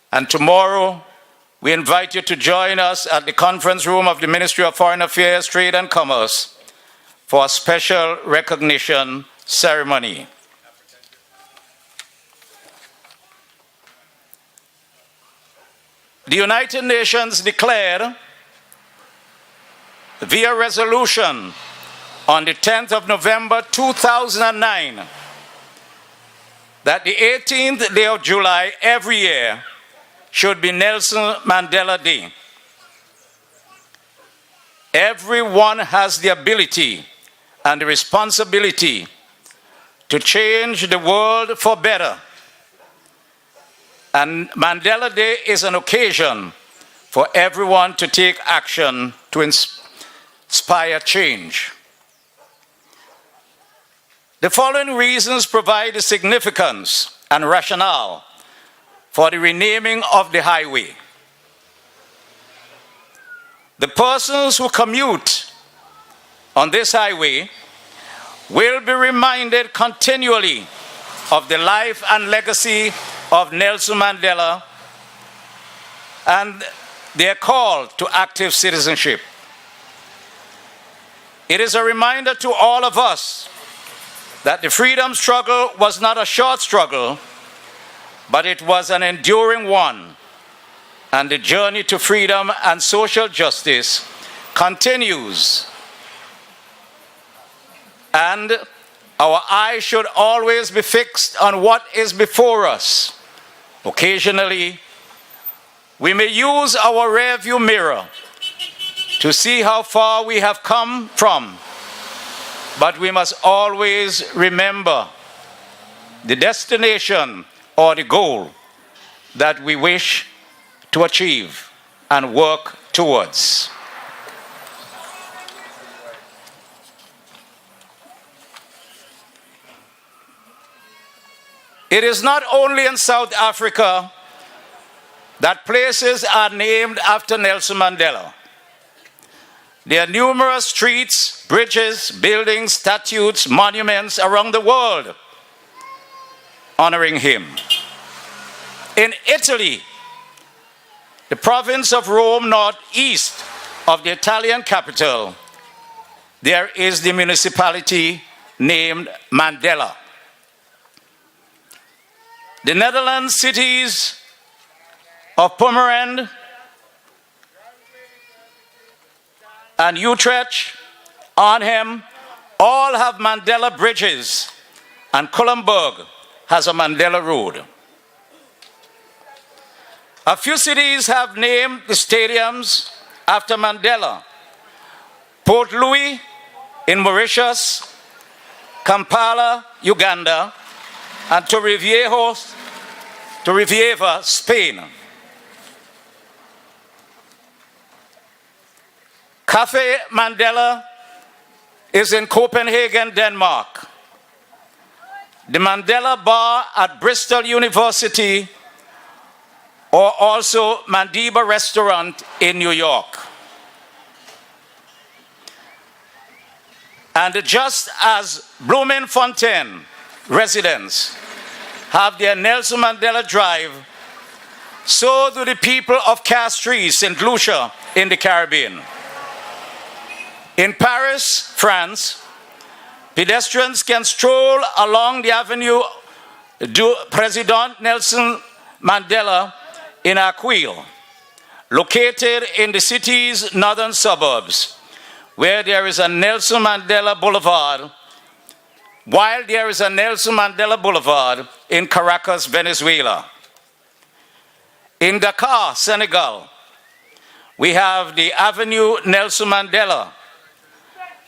And tomorrow, we invite you to join us at the conference room of the Ministry of Foreign Affairs, Trade and Commerce for a special recognition ceremony. The United Nations declared via resolution on the 10th of November 2009 that the 18th day of July every year should be Nelson Mandela Day. Everyone has the ability and the responsibility to change the world for better. And Mandela Day is an occasion for everyone to take action to inspire change. The following reasons provide the significance and rationale for the renaming of the highway. The persons who commute on this highway will be reminded continually of the life and legacy of Nelson Mandela and their call to active citizenship. It is a reminder to all of us that the freedom struggle was not a short struggle, but it was an enduring one, and the journey to freedom and social justice continues. And our eyes should always be fixed on what is before us. Occasionally, we may use our rearview mirror to see how far we have come from, but we must always remember the destination or the goal that we wish to achieve and work towards. It is not only in South Africa that places are named after Nelson Mandela. There are numerous streets, bridges, buildings, statues, monuments around the world honoring him. In Italy, the province of Rome, northeast of the Italian capital, there is the municipality named Mandela. The Netherlands cities of Purmerend and Utrecht, Arnhem, all have Mandela bridges, and Culemborg has a Mandela Road. A few cities have named the stadiums after Mandela. Port Louis in Mauritius, Kampala, Uganda, and Torrevieja, Spain. Cafe Mandela is in Copenhagen, Denmark. The Mandela Bar at Bristol University, or also Mandiba Restaurant in New York. And just as Bloemfontein residents have their Nelson Mandela Drive, so do the people of Castries, St. Lucia in the Caribbean. In Paris, France, pedestrians can stroll along the Avenue du Président Nelson Mandela in Aquile, located in the city's northern suburbs, where there is a Nelson Mandela Boulevard while there is a Nelson Mandela Boulevard in Caracas, Venezuela. In Dakar, Senegal, we have the Avenue Nelson Mandela.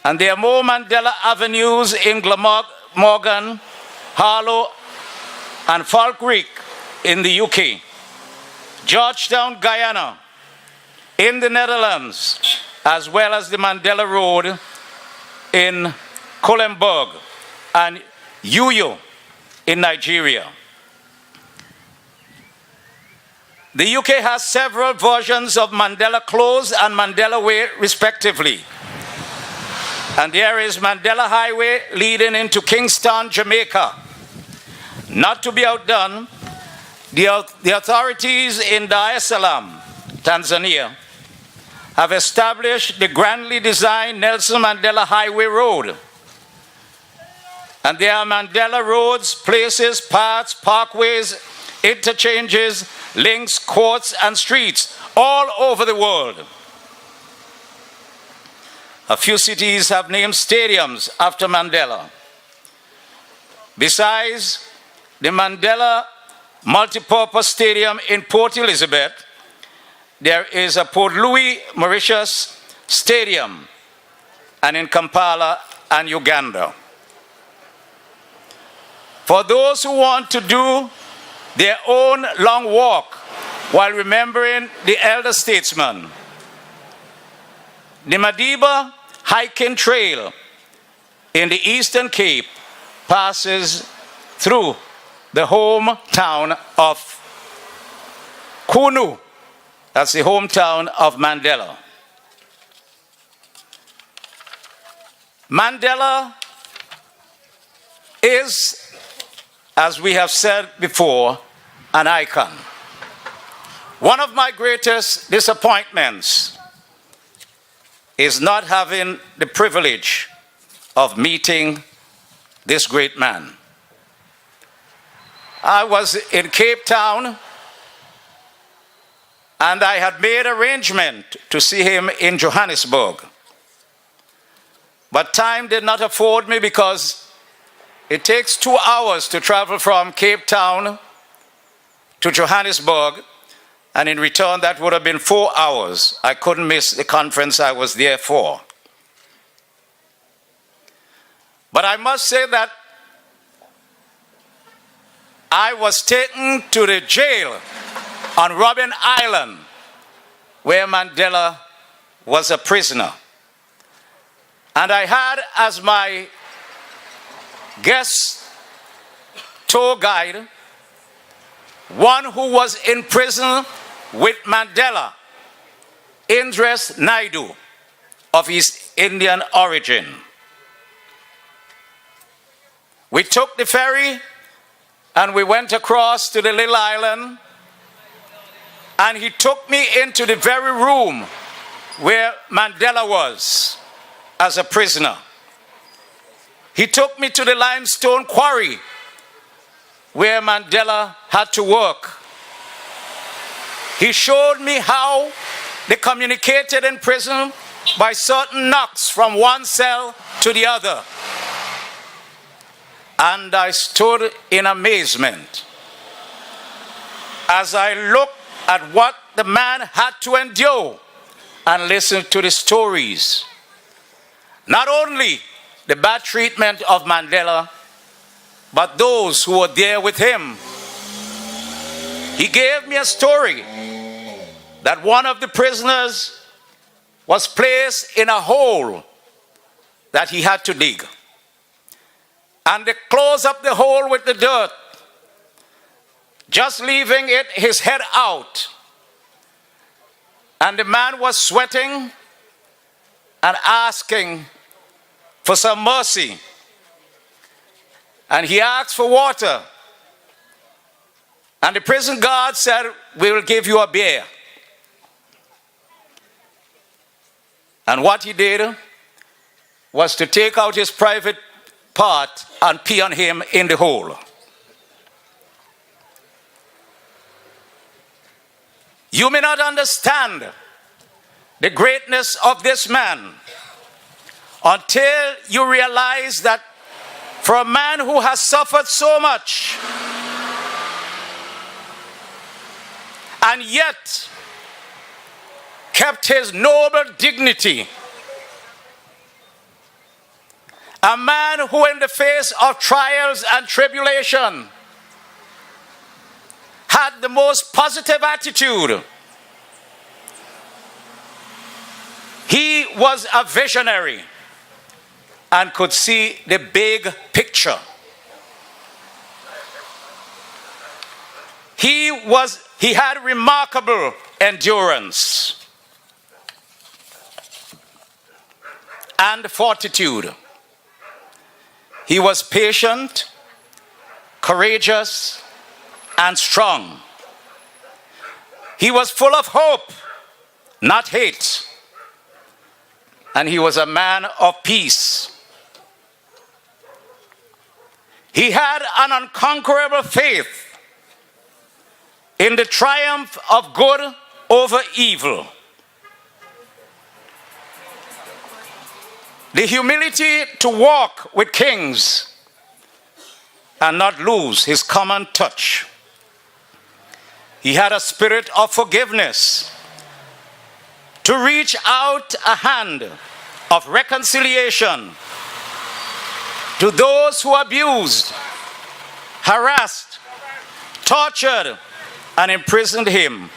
And there are more Mandela Avenues in Glamorgan, Harlow, and Falkirk in the UK. Georgetown, Guyana, in the Netherlands, as well as the Mandela Road in Kolemberg and Uyo in Nigeria. The UK has several versions of Mandela Close and Mandela Way, respectively. And there is Mandela Highway leading into Kingston, Jamaica. Not to be outdone, the authorities in Dar es Salaam, Tanzania, have established the grandly designed Nelson Mandela Highway Road. And there are Mandela roads, places, paths, parkways, interchanges, links, courts, and streets all over the world. A few cities have named stadiums after Mandela. Besides the Mandela Multipurpose Stadium in Port Elizabeth, there is a Port Louis, Mauritius Stadium, and in Kampala and Uganda. For those who want to do their own long walk while remembering the elder statesman, the Madiba Hiking Trail in the Eastern Cape passes through the hometown of Kunu. That's the hometown of Mandela. Mandela is, as we have said before, an icon. One of my greatest disappointments is not having the privilege of meeting this great man. I was in Cape Town and I had made arrangement to see him in Johannesburg. But time did not afford me because it takes 2 hours to travel from Cape Town to Johannesburg, and in return that would have been 4 hours. I couldn't miss the conference I was there for. But I must say that I was taken to the jail on Robben Island, where Mandela was a prisoner. And I had as my guest tour guide one who was in prison with Mandela, Indres Naidu, of his Indian origin. We took the ferry and we went across to the little island, and he took me into the very room where Mandela was as a prisoner. He took me to the limestone quarry where Mandela had to work. He showed me how they communicated in prison by certain knocks from one cell to the other. And I stood in amazement as I looked at what the man had to endure and listened to the stories. Not only the bad treatment of Mandela, but those who were there with him. He gave me a story that one of the prisoners was placed in a hole that he had to dig. And they closed up the hole with the dirt, just leaving his head out. And the man was sweating and asking for some mercy. And he asked for water. And the prison guard said, "We will give you a beer." And what he did was to take out his private part and pee on him in the hole. You may not understand the greatness of this man until you realize that for a man who has suffered so much and yet kept his noble dignity. A man who, in the face of trials and tribulation, had the most positive attitude. He was a visionary and could see the big picture. He had remarkable endurance and fortitude. He was patient, courageous, and strong. He was full of hope, not hate. And he was a man of peace. He had an unconquerable faith in the triumph of good over evil. The humility to walk with kings and not lose his common touch. He had a spirit of forgiveness to reach out a hand of reconciliation to those who abused, harassed, tortured, and imprisoned him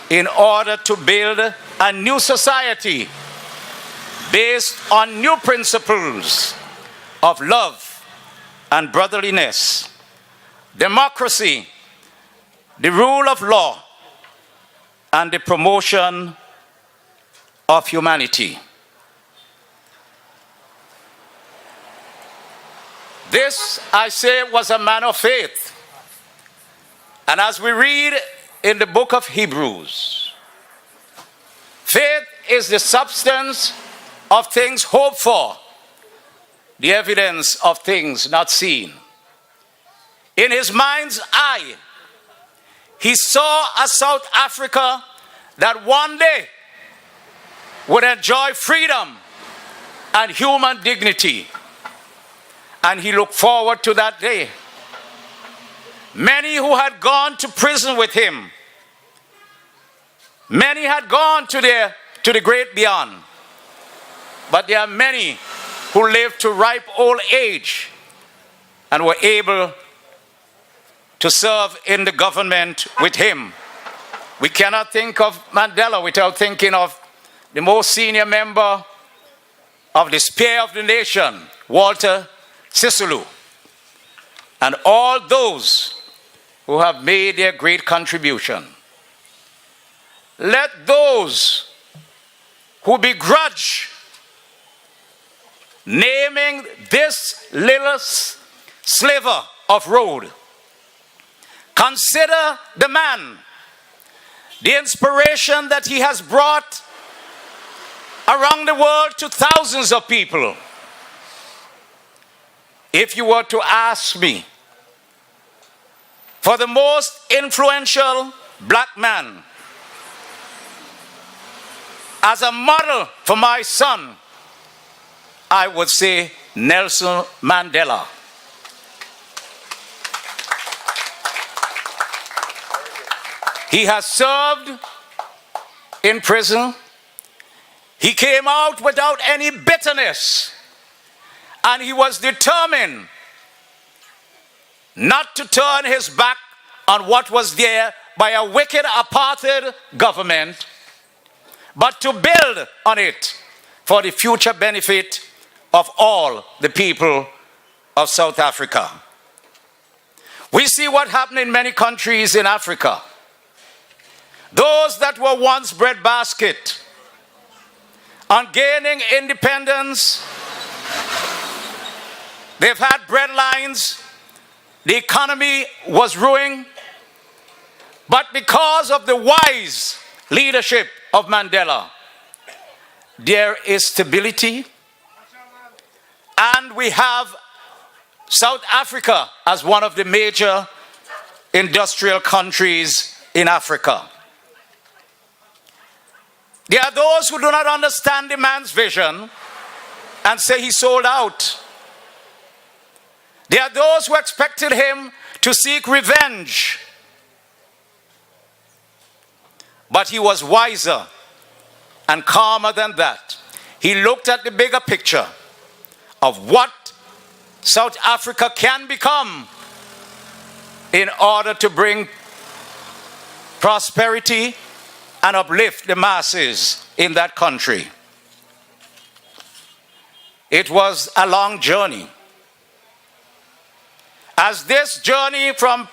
in order to build a new society based on new principles of love and brotherliness, democracy, the rule of law, and the promotion of humanity. This, I say, was a man of faith. And as we read in the book of Hebrews, faith is the substance of things hoped for, the evidence of things not seen. In his mind's eye, he saw a South Africa that one day would enjoy freedom and human dignity. And he looked forward to that day. Many who had gone to prison with him, many had gone to the great beyond. But there are many who lived to ripe old age and were able to serve in the government with him. We cannot think of Mandela without thinking of the most senior member of the spear of the nation, Walter Sisulu, and all those who have made their great contribution. Let those who begrudge naming this little sliver of road consider the man, the inspiration that he has brought around the world to thousands of people. If you were to ask me for the most influential black man as a model for my son, I would say Nelson Mandela. He has served in prison. He came out without any bitterness. And he was determined not to turn his back on what was there by a wicked apartheid government, but to build on it for the future benefit of all the people of South Africa. We see what happened in many countries in Africa. Those that were once breadbasket, on gaining independence, they've had bread lines, the economy was ruined, but because of the wise leadership of Mandela, there is stability, and we have South Africa as one of the major industrial countries in Africa. There are those who do not understand the man's vision and say he sold out. There are those who expected him to seek revenge. But he was wiser and calmer than that. He looked at the bigger picture of what South Africa can become in order to bring prosperity and uplift the masses in that country. It was a long journey. As this journey from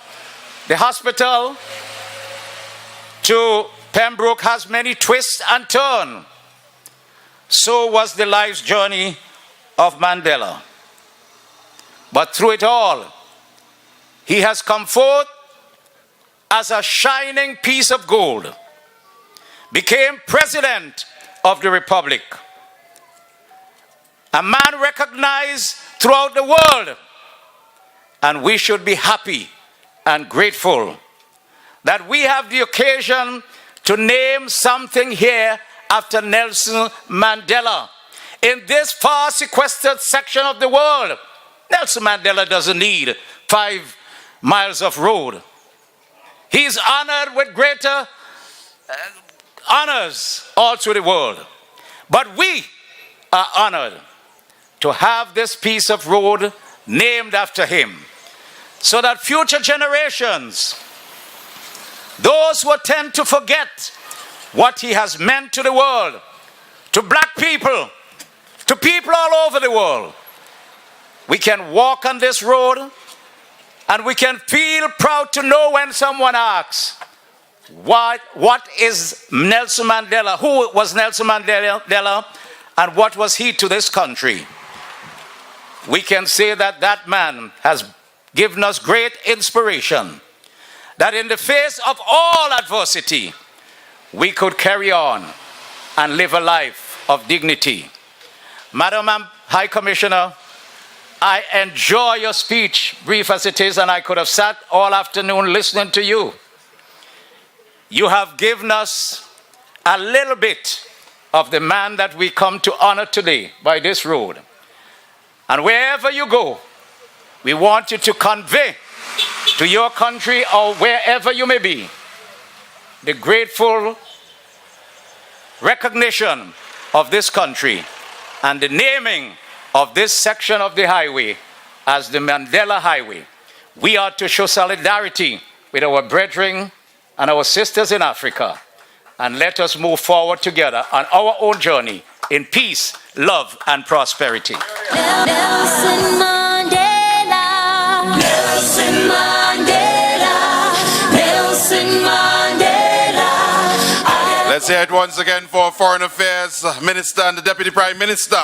the hospital to Pembroke has many twists and turns, so was the life's journey of Mandela. But through it all, he has come forth as a shining piece of gold, became president of the Republic, a man recognized throughout the world. And we should be happy and grateful that we have the occasion to name something here after Nelson Mandela. In this far sequestered section of the world, Nelson Mandela doesn't need 5 miles of road. He's honored with greater honors all through the world. But we are honored to have this piece of road named after him, so that future generations, those who tend to forget what he has meant to the world, to black people, to people all over the world, we can walk on this road and we can feel proud to know when someone asks, what is Nelson Mandela? Who was Nelson Mandela and what was he to this country? We can say that that man has given us great inspiration, that in the face of all adversity, we could carry on and live a life of dignity. Madam High Commissioner, I enjoy your speech, brief as it is, and I could have sat all afternoon listening to you. You have given us a little bit of the man that we come to honor today by this road. And wherever you go, we want you to convey to your country or wherever you may be the grateful recognition of this country and the naming of this section of the highway as the Mandela Highway. We are to show solidarity with our brethren and our sisters in Africa, and let us move forward together on our own journey in peace, love, and prosperity. Nelson Mandela, Nelson Mandela, Nelson Mandela. Let's hear it once again for Foreign Affairs Minister and the Deputy Prime Minister,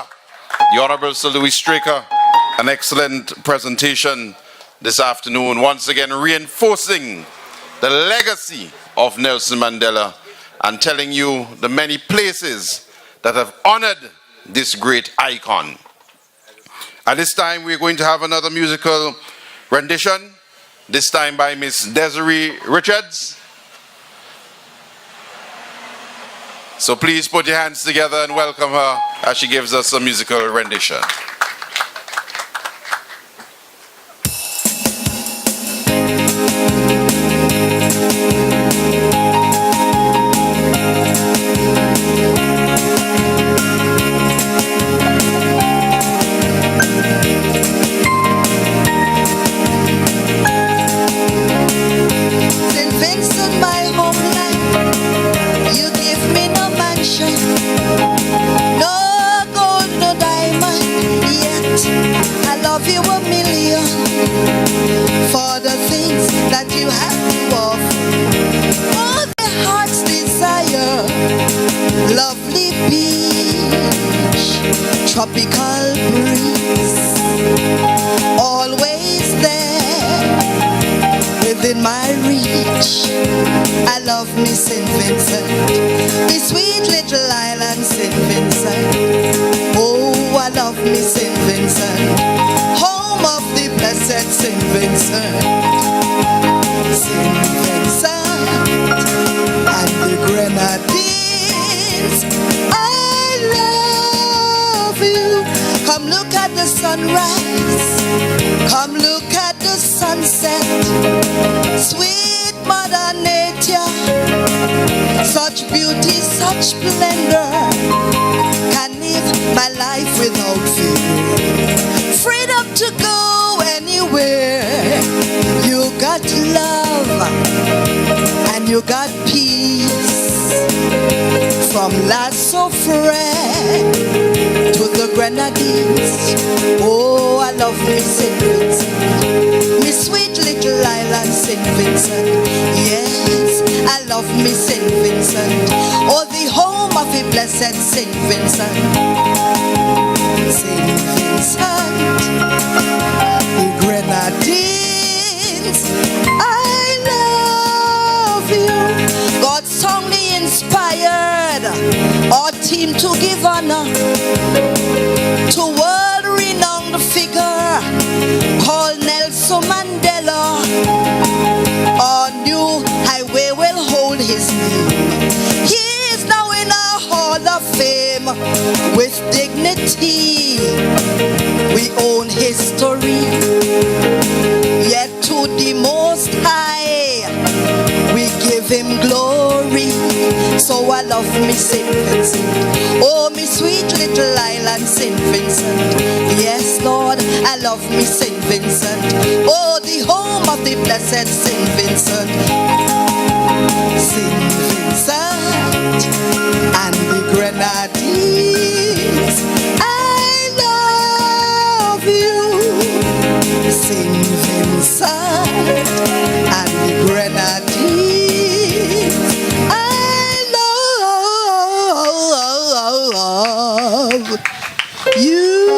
the Honorable Sir Louis Straker. An excellent presentation this afternoon, once again reinforcing the legacy of Nelson Mandela and telling you the many places that have honored this great icon. At this time, we're going to have another musical rendition, this time by Miss Desiree Richards. So please put your hands together and welcome her as she gives us a musical rendition. For the things that you have to offer, all the heart's desire, lovely beach, tropical breeze, always there within my reach. I love me St. Vincent, the sweet little island St. Vincent. Oh, I love me St. Vincent, home of the blessed St. Vincent. St. Vincent and the Grenadines, I love you. Come look at the sunrise, come look such beauty, such splendor. Can live my life without fear. Freedom to go anywhere. You got love and you got peace. From Lasso Fred to the Grenadines. Oh, I love me St. Vincent, me sweet little island St. Vincent. Yes, I love me St. Vincent. Oh, the home of the blessed St. Vincent. St. Vincent, the Grenadines. I love you. God's song me inspired our team to give honor to world-renowned figure called Nelson Mandela. Our new highway will hold his name. He is now in our Hall of Fame with dignity. We own history, yet to the Most High we give him glory. So I love me St. Vincent. Oh, me sweet little island St. Vincent. Yes, Lord, I love me St. Vincent. Oh, the home of the blessed St. Vincent. St. Vincent and the Grenadines. I love you, St. Vincent and the Grenadines. You.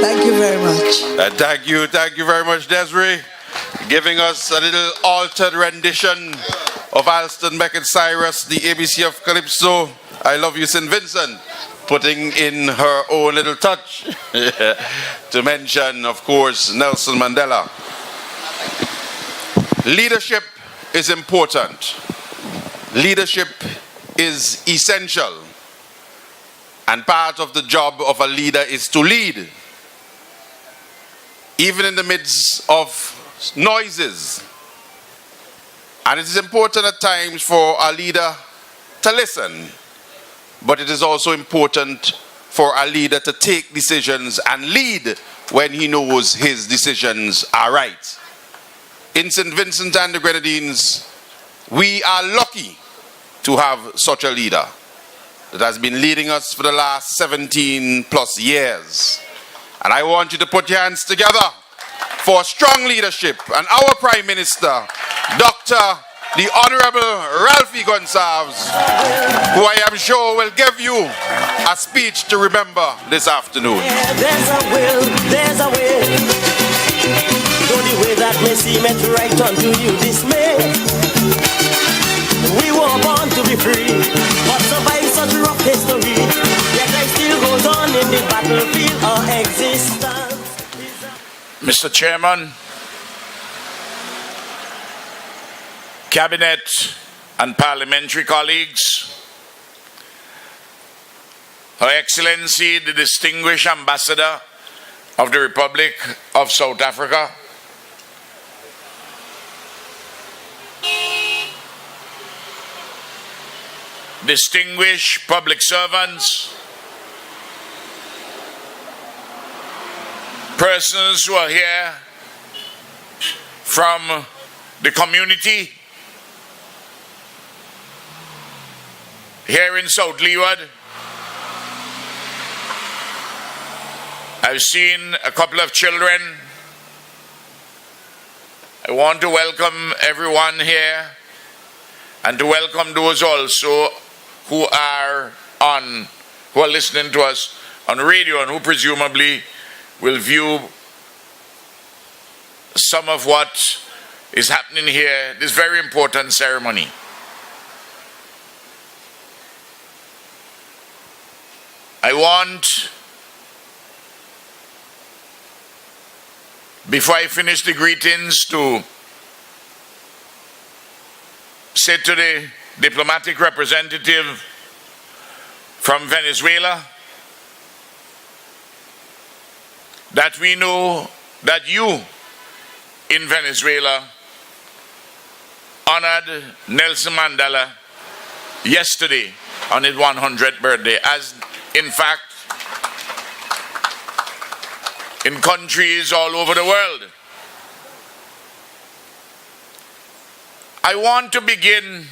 Thank you very much. Thank you very much, Desiree, giving us a little altered rendition of Alston Beckett Cyrus, the ABC of Calypso. I love you, St. Vincent, putting in her own little touch to mention, of course, Nelson Mandela. Leadership is important. Leadership is essential. And part of the job of a leader is to lead. Even in the midst of noises. And it is important at times for a leader to listen. But it is also important for a leader to take decisions and lead when he knows his decisions are right. In St. Vincent and the Grenadines, we are lucky to have such a leader that has been leading us for the last 17 plus years. And I want you to put your hands together for strong leadership and our Prime Minister, Dr. the Honorable Ralphie Gonsalves, who I am sure will give you a speech to remember this afternoon. There's a will, there's a way. Though the way that may seem it right unto you dismay. We were born to be free, but survive such rough history. Yet life still goes on in the battlefield of existence. Mr. Chairman, Cabinet and parliamentary colleagues, Her Excellency, the distinguished Ambassador of the Republic of South Africa, distinguished public servants, persons who are here from the community here in South Leeward. I've seen a couple of children. I want to welcome everyone here and to welcome those also who are listening to us on radio and who presumably will view some of what is happening here, this very important ceremony. I want, before I finish the greetings, to say to the diplomatic representative from Venezuela that we know that you in Venezuela honored Nelson Mandela yesterday on his 100th birthday, as in fact in countries all over the world. I want to begin,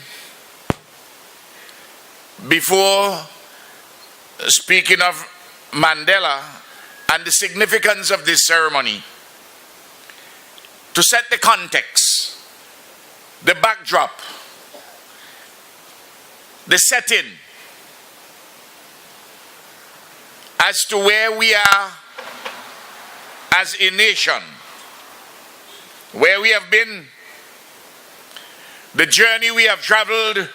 before speaking of Mandela and the significance of this ceremony, to set the context, the backdrop, the setting as to where we are as a nation, where we have been, the journey we have traveled,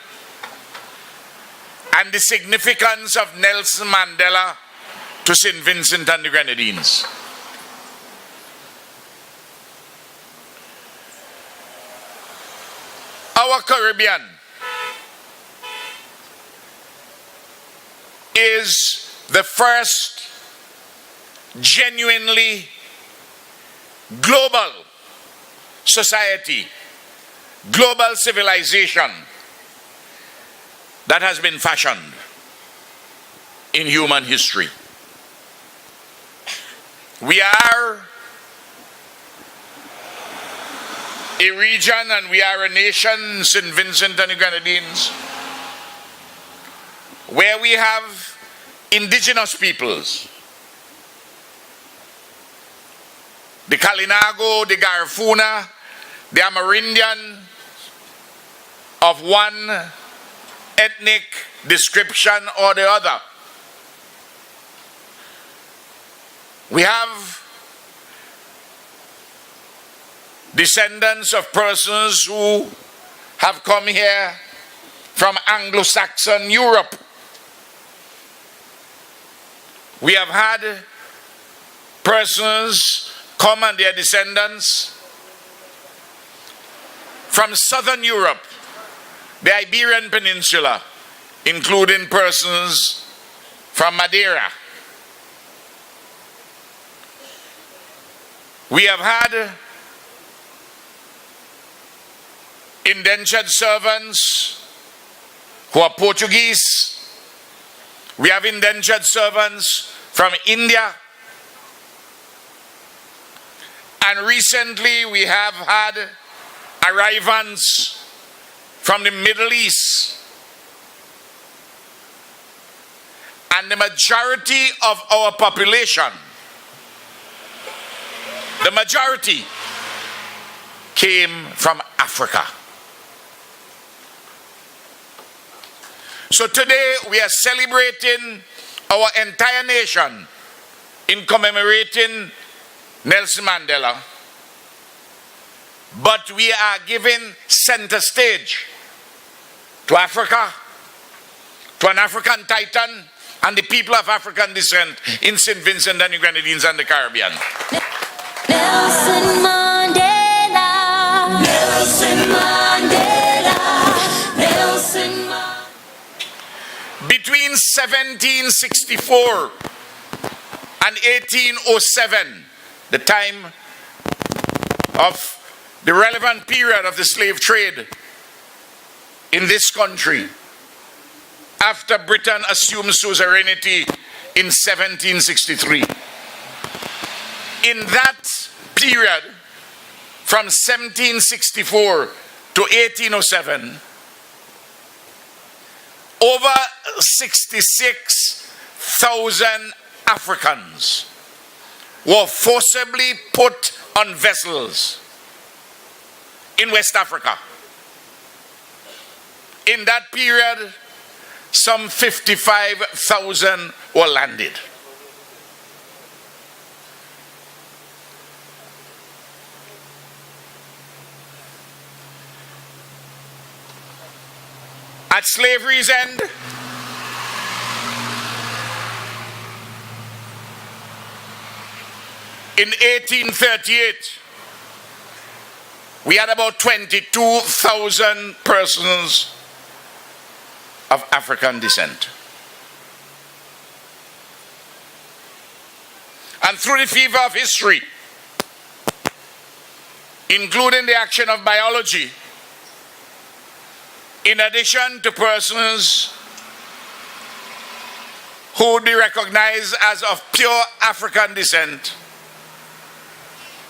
and the significance of Nelson Mandela to St. Vincent and the Grenadines. Our Caribbean is the first genuinely global society, global civilization that has been fashioned in human history. We are a region and we are a nation, St. Vincent and the Grenadines, where we have indigenous peoples. The Kalinago, the Garifuna, the Amerindian, of one ethnic description or the other. We have descendants of persons who have come here from Anglo-Saxon Europe. We have had persons come and their descendants from Southern Europe, the Iberian Peninsula, including persons from Madeira. We have had indentured servants who are Portuguese. We have indentured servants from India. And recently we have had arrivals from the Middle East. And the majority of our population, the majority, came from Africa. So today we are celebrating our entire nation in commemorating Nelson Mandela. But we are giving center stage to Africa, to an African titan, and the people of African descent in St. Vincent and the Grenadines and the Caribbean. Nelson Mandela, Nelson Mandela, Nelson Mandela. Between 1764 and 1807, the time of the relevant period of the slave trade in this country, after Britain assumed suzerainty in 1763. In that period, from 1764 to 1807, over 66,000 Africans were forcibly put on vessels in West Africa. In that period, some 55,000 were landed. At slavery's end, in 1838, we had about 22,000 persons of African descent. And through the fever of history, including the action of biology, in addition to persons who would be recognized as of pure African descent,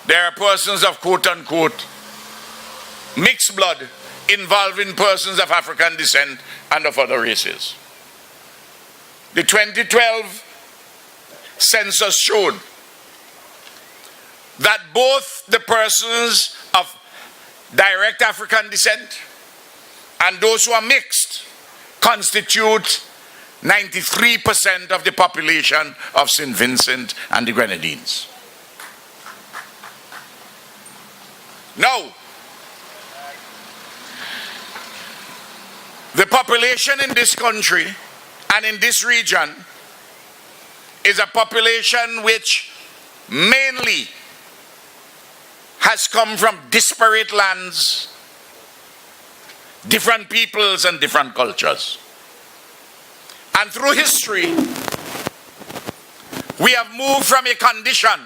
there are persons of quote-unquote mixed blood involving persons of African descent and of other races. The 2012 census showed that both the persons of direct African descent and those who are mixed constitute 93% of the population of St. Vincent and the Grenadines. Now, the population in this country and in this region is a population which mainly has come from disparate lands, different peoples and different cultures. And through history, we have moved from a condition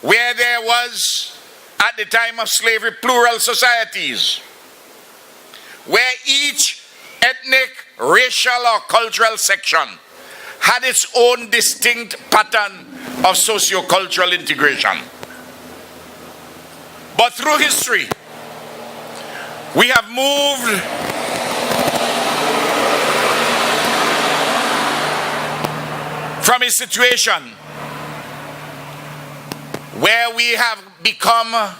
where there was, at the time of slavery, plural societies, where each ethnic, racial or cultural section had its own distinct pattern of socio-cultural integration. But through history, we have moved from a situation where we have become,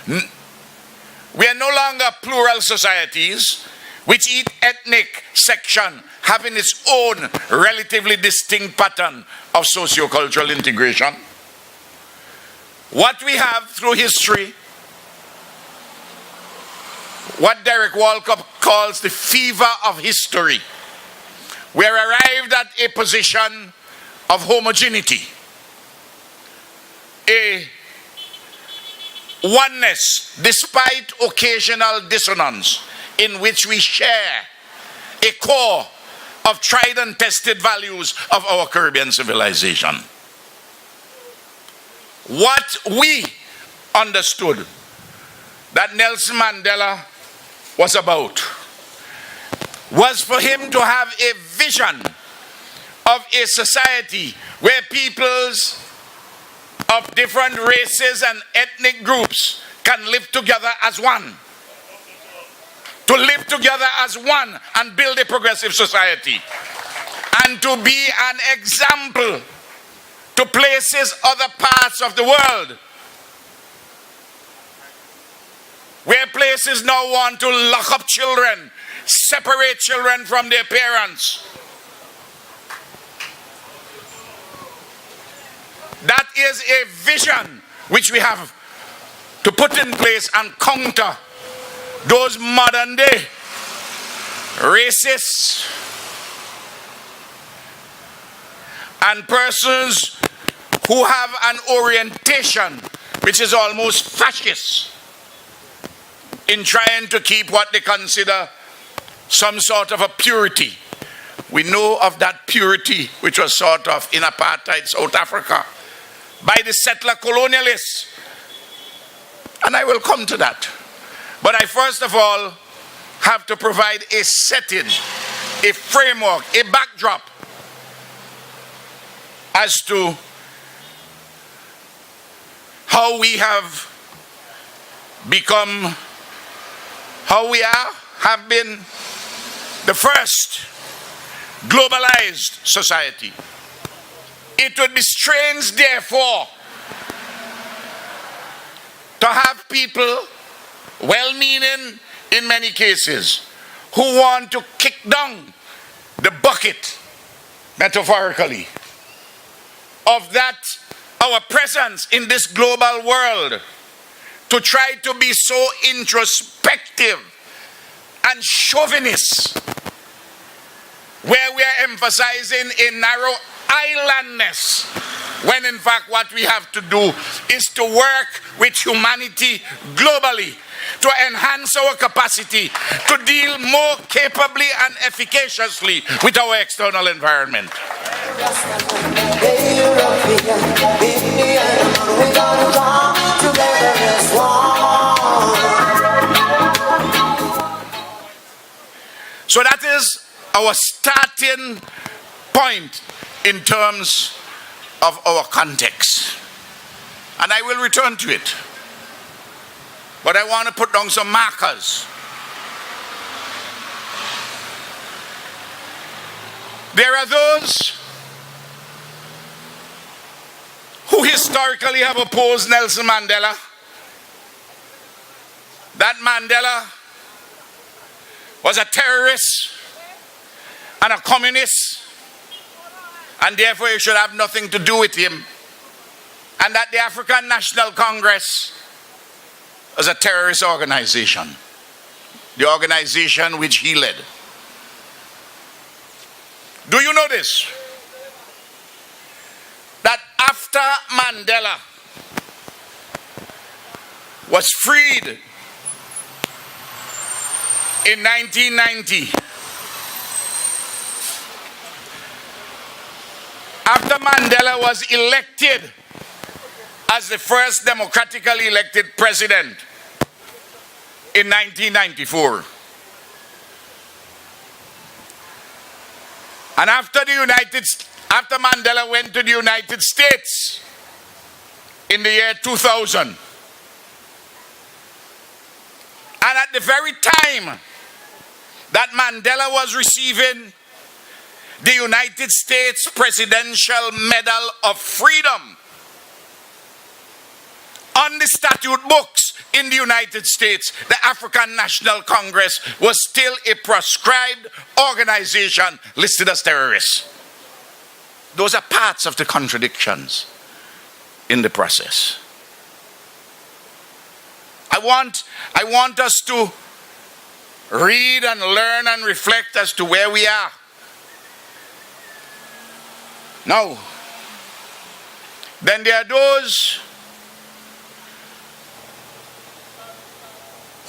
we are no longer plural societies, which each ethnic section having its own relatively distinct pattern of socio-cultural integration. What we have through history, what Derek Walcott calls the fever of history, we are arrived at a position of homogeneity, a oneness despite occasional dissonance, in which we share a core of tried and tested values of our Caribbean civilization. What we understood that Nelson Mandela was about was for him to have a vision of a society where peoples of different races and ethnic groups can live together as one. To live together as one and build a progressive society. And to be an example to places, other parts of the world, where places now want to lock up children, separate children from their parents. That is a vision which we have to put in place and counter those modern day racists and persons who have an orientation which is almost fascist in trying to keep what they consider some sort of a purity. We know of that purity which was sort of in apartheid South Africa by the settler colonialists. And I will come to that. But I first of all have to provide a setting, a framework, a backdrop as to how we have become, how we have been the first globalized society. It would be strange, therefore, to have people, well-meaning in many cases, who want to kick down the bucket, metaphorically, of that our presence in this global world, to try to be so introspective and chauvinist, where we are emphasizing a narrow islandness, when in fact what we have to do is to work with humanity globally to enhance our capacity to deal more capably and efficaciously with our external environment. Hey, European, Indian, we gonna come together as one. So that is our starting point in terms of our context. And I will return to it. But I want to put down some markers. There are those who historically have opposed Nelson Mandela. That Mandela was a terrorist and a communist, and therefore you should have nothing to do with him. And that the African National Congress was a terrorist organization, the organization which he led. Do you know this? That after Mandela was freed in 1990, after Mandela was elected as the first democratically elected president in 1994, and after Mandela went to the United States in the year 2000, and at the very time that Mandela was receiving the United States Presidential Medal of Freedom, on the statute books in the United States, the African National Congress was still a proscribed organization listed as terrorists. Those are parts of the contradictions in the process. I want us to read and learn and reflect as to where we are. Now, then there are those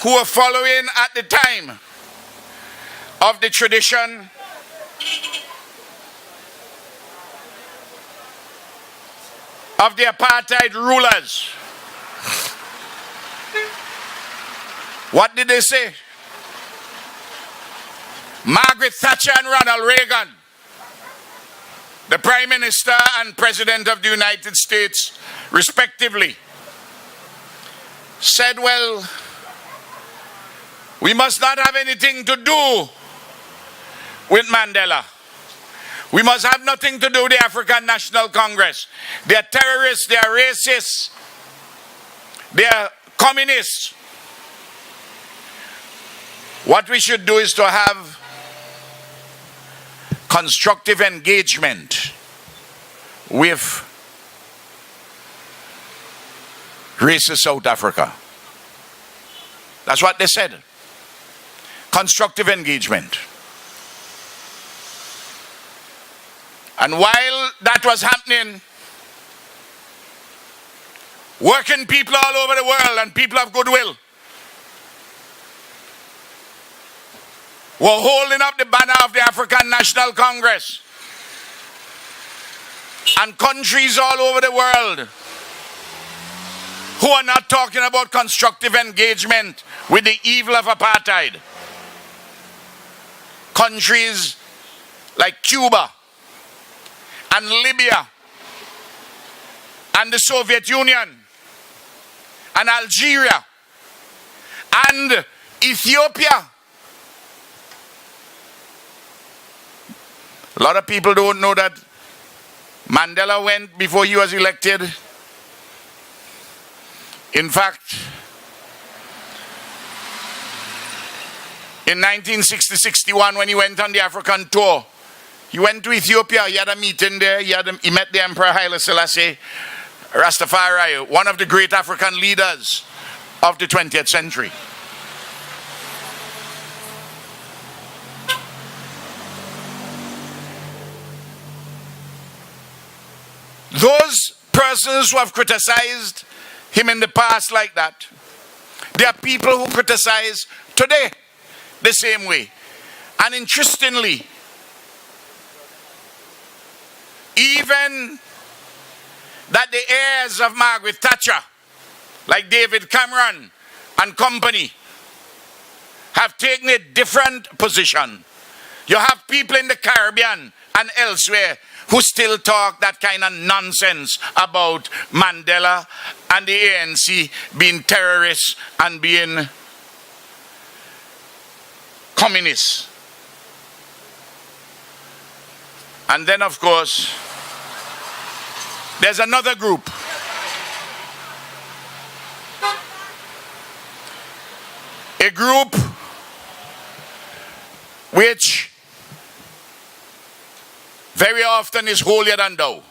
who are following at the time of the tradition of the apartheid rulers. What did they say? Margaret Thatcher and Ronald Reagan, the Prime Minister and President of the United States, respectively, said, well, we must not have anything to do with Mandela. We must have nothing to do with the African National Congress. They are terrorists, they are racists, they are communists. What we should do is to have constructive engagement with racist South Africa. That's what they said. Constructive engagement. And while that was happening, working people all over the world and people of goodwill were holding up the banner of the African National Congress. And countries all over the world who are not talking about constructive engagement with the evil of apartheid. Countries like Cuba and Libya and the Soviet Union and Algeria and Ethiopia. A lot of people don't know that Mandela went before he was elected. In fact, in 1960-61, when he went on the African tour, he went to Ethiopia. He had a meeting there. He met the Emperor Haile Selassie Rastafari, one of the great African leaders of the 20th century. Those persons who have criticized him in the past like that, there are people who criticize today the same way. And interestingly, even that the heirs of Margaret Thatcher, like David Cameron and company, have taken a different position. You have people in the Caribbean and elsewhere who still talk that kind of nonsense about Mandela and the ANC being terrorists and being communists. And then, of course, there's another group. A group which very often is holier than thou.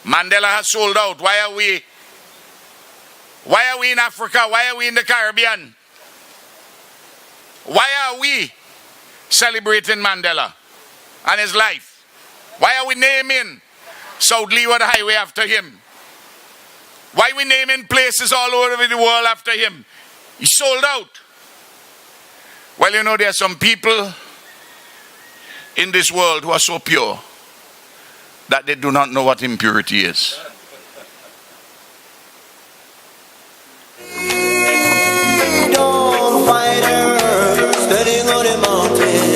Mandela has sold out. Why are we in Africa? Why are we in the Caribbean? Why are we celebrating Mandela and his life? Why are we naming South Leeward Highway after him? Why are we naming places all over the world after him? He sold out. Well, you know, there are some people in this world who are so pure that they do not know what impurity is. Don't fight her, standing on a mountain.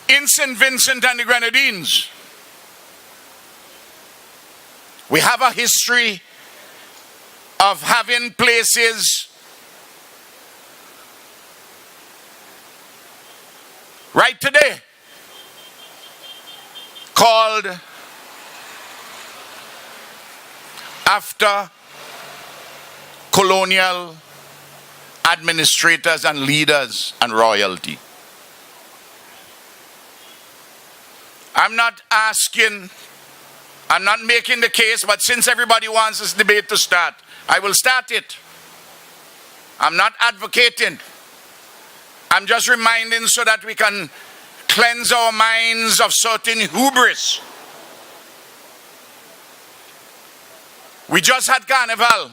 In St. Vincent and the Grenadines, we have a history of having places right today called after colonial administrators and leaders and royalty. I'm not making the case, but since everybody wants this debate to start, I will start it. I'm not advocating. I'm just reminding so that we can cleanse our minds of certain hubris. We just had Carnival,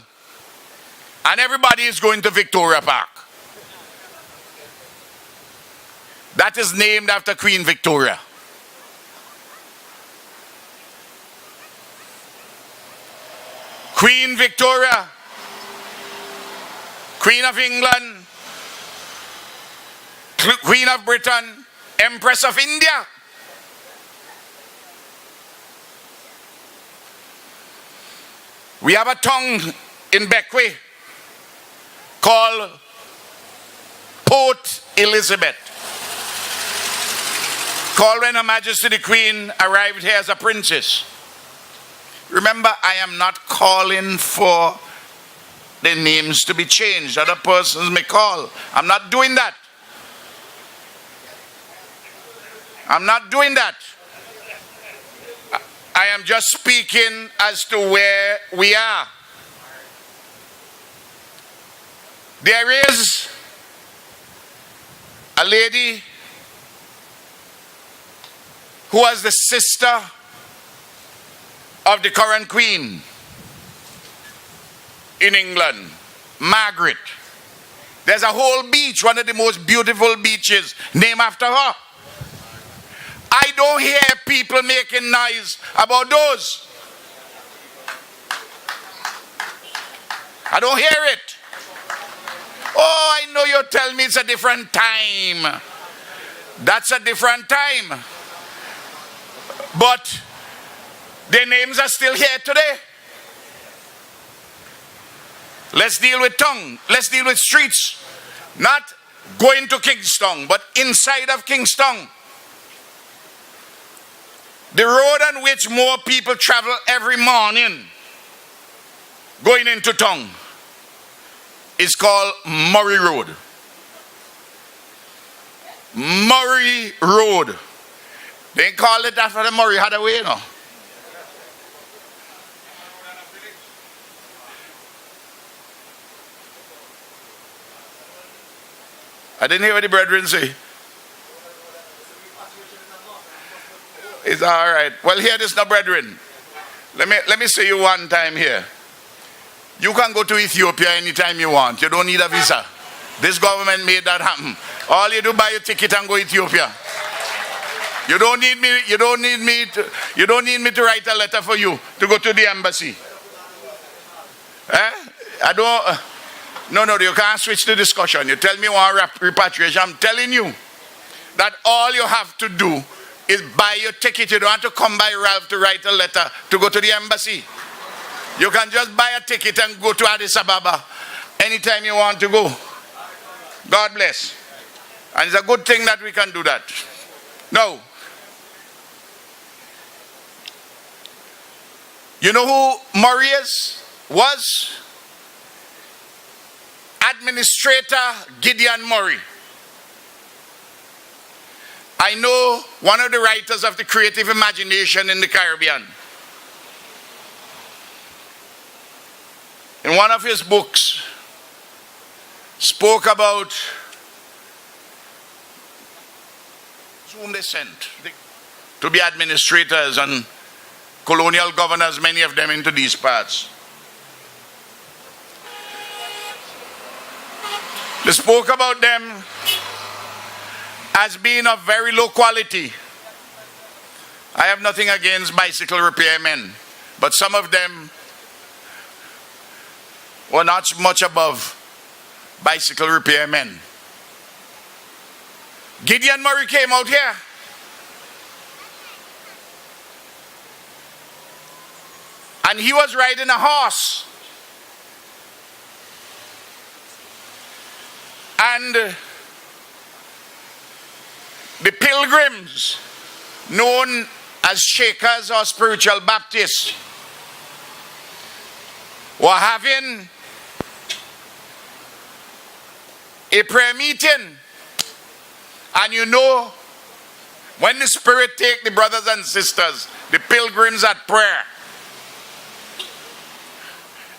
and everybody is going to Victoria Park. That is named after Queen Victoria. Queen Victoria, Queen of England, Queen of Britain, Empress of India. We have a tongue in Bequia called Port Elizabeth, called when Her Majesty the Queen arrived here as a princess. Remember, I am not calling for the names to be changed. Other persons may call. I'm not doing that. I'm not doing that. I am just speaking as to where we are. There is a lady who was the sister of the current queen in England, Margaret. There's a whole beach, one of the most beautiful beaches, named after her. I don't hear people making noise about those. I don't hear it. Oh, I know you'll tell me it's a different time. That's a different time. But their names are still here today. Let's deal with tongue. Let's deal with streets. Not going to Kingston, but inside of Kingston. The road on which more people travel every morning going into town is called Murray Road. Murray Road. They call it after the Murray Hathaway, you know. I didn't hear what the brethren say. It's all right. Well, hear this now, brethren. Let me say you one time here. You can go to Ethiopia anytime you want. You don't need a visa. This government made that happen. All you do, buy your ticket and go Ethiopia. You don't need me to write a letter for you to go to the embassy. No, you can't switch the discussion. You tell me you want repatriation. I'm telling you that all you have to do is buy your ticket. You don't have to come by Ralph to write a letter to go to the embassy. You can just buy a ticket and go to Addis Ababa anytime you want to go. God bless. And it's a good thing that we can do that. Now, you know who Murray was? Administrator Gideon Murray. I know one of the writers of the creative imagination in the Caribbean. In one of his books, spoke about whom they sent to be administrators and colonial governors, many of them into these parts. They spoke about them as being of very low quality. I have nothing against bicycle repairmen, but some of them were not much above bicycle repairmen. Gideon Murray came out here. And he was riding a horse. And the pilgrims, known as Shakers or spiritual Baptists, were having a prayer meeting. And you know, when the Spirit take the brothers and sisters, the pilgrims at prayer,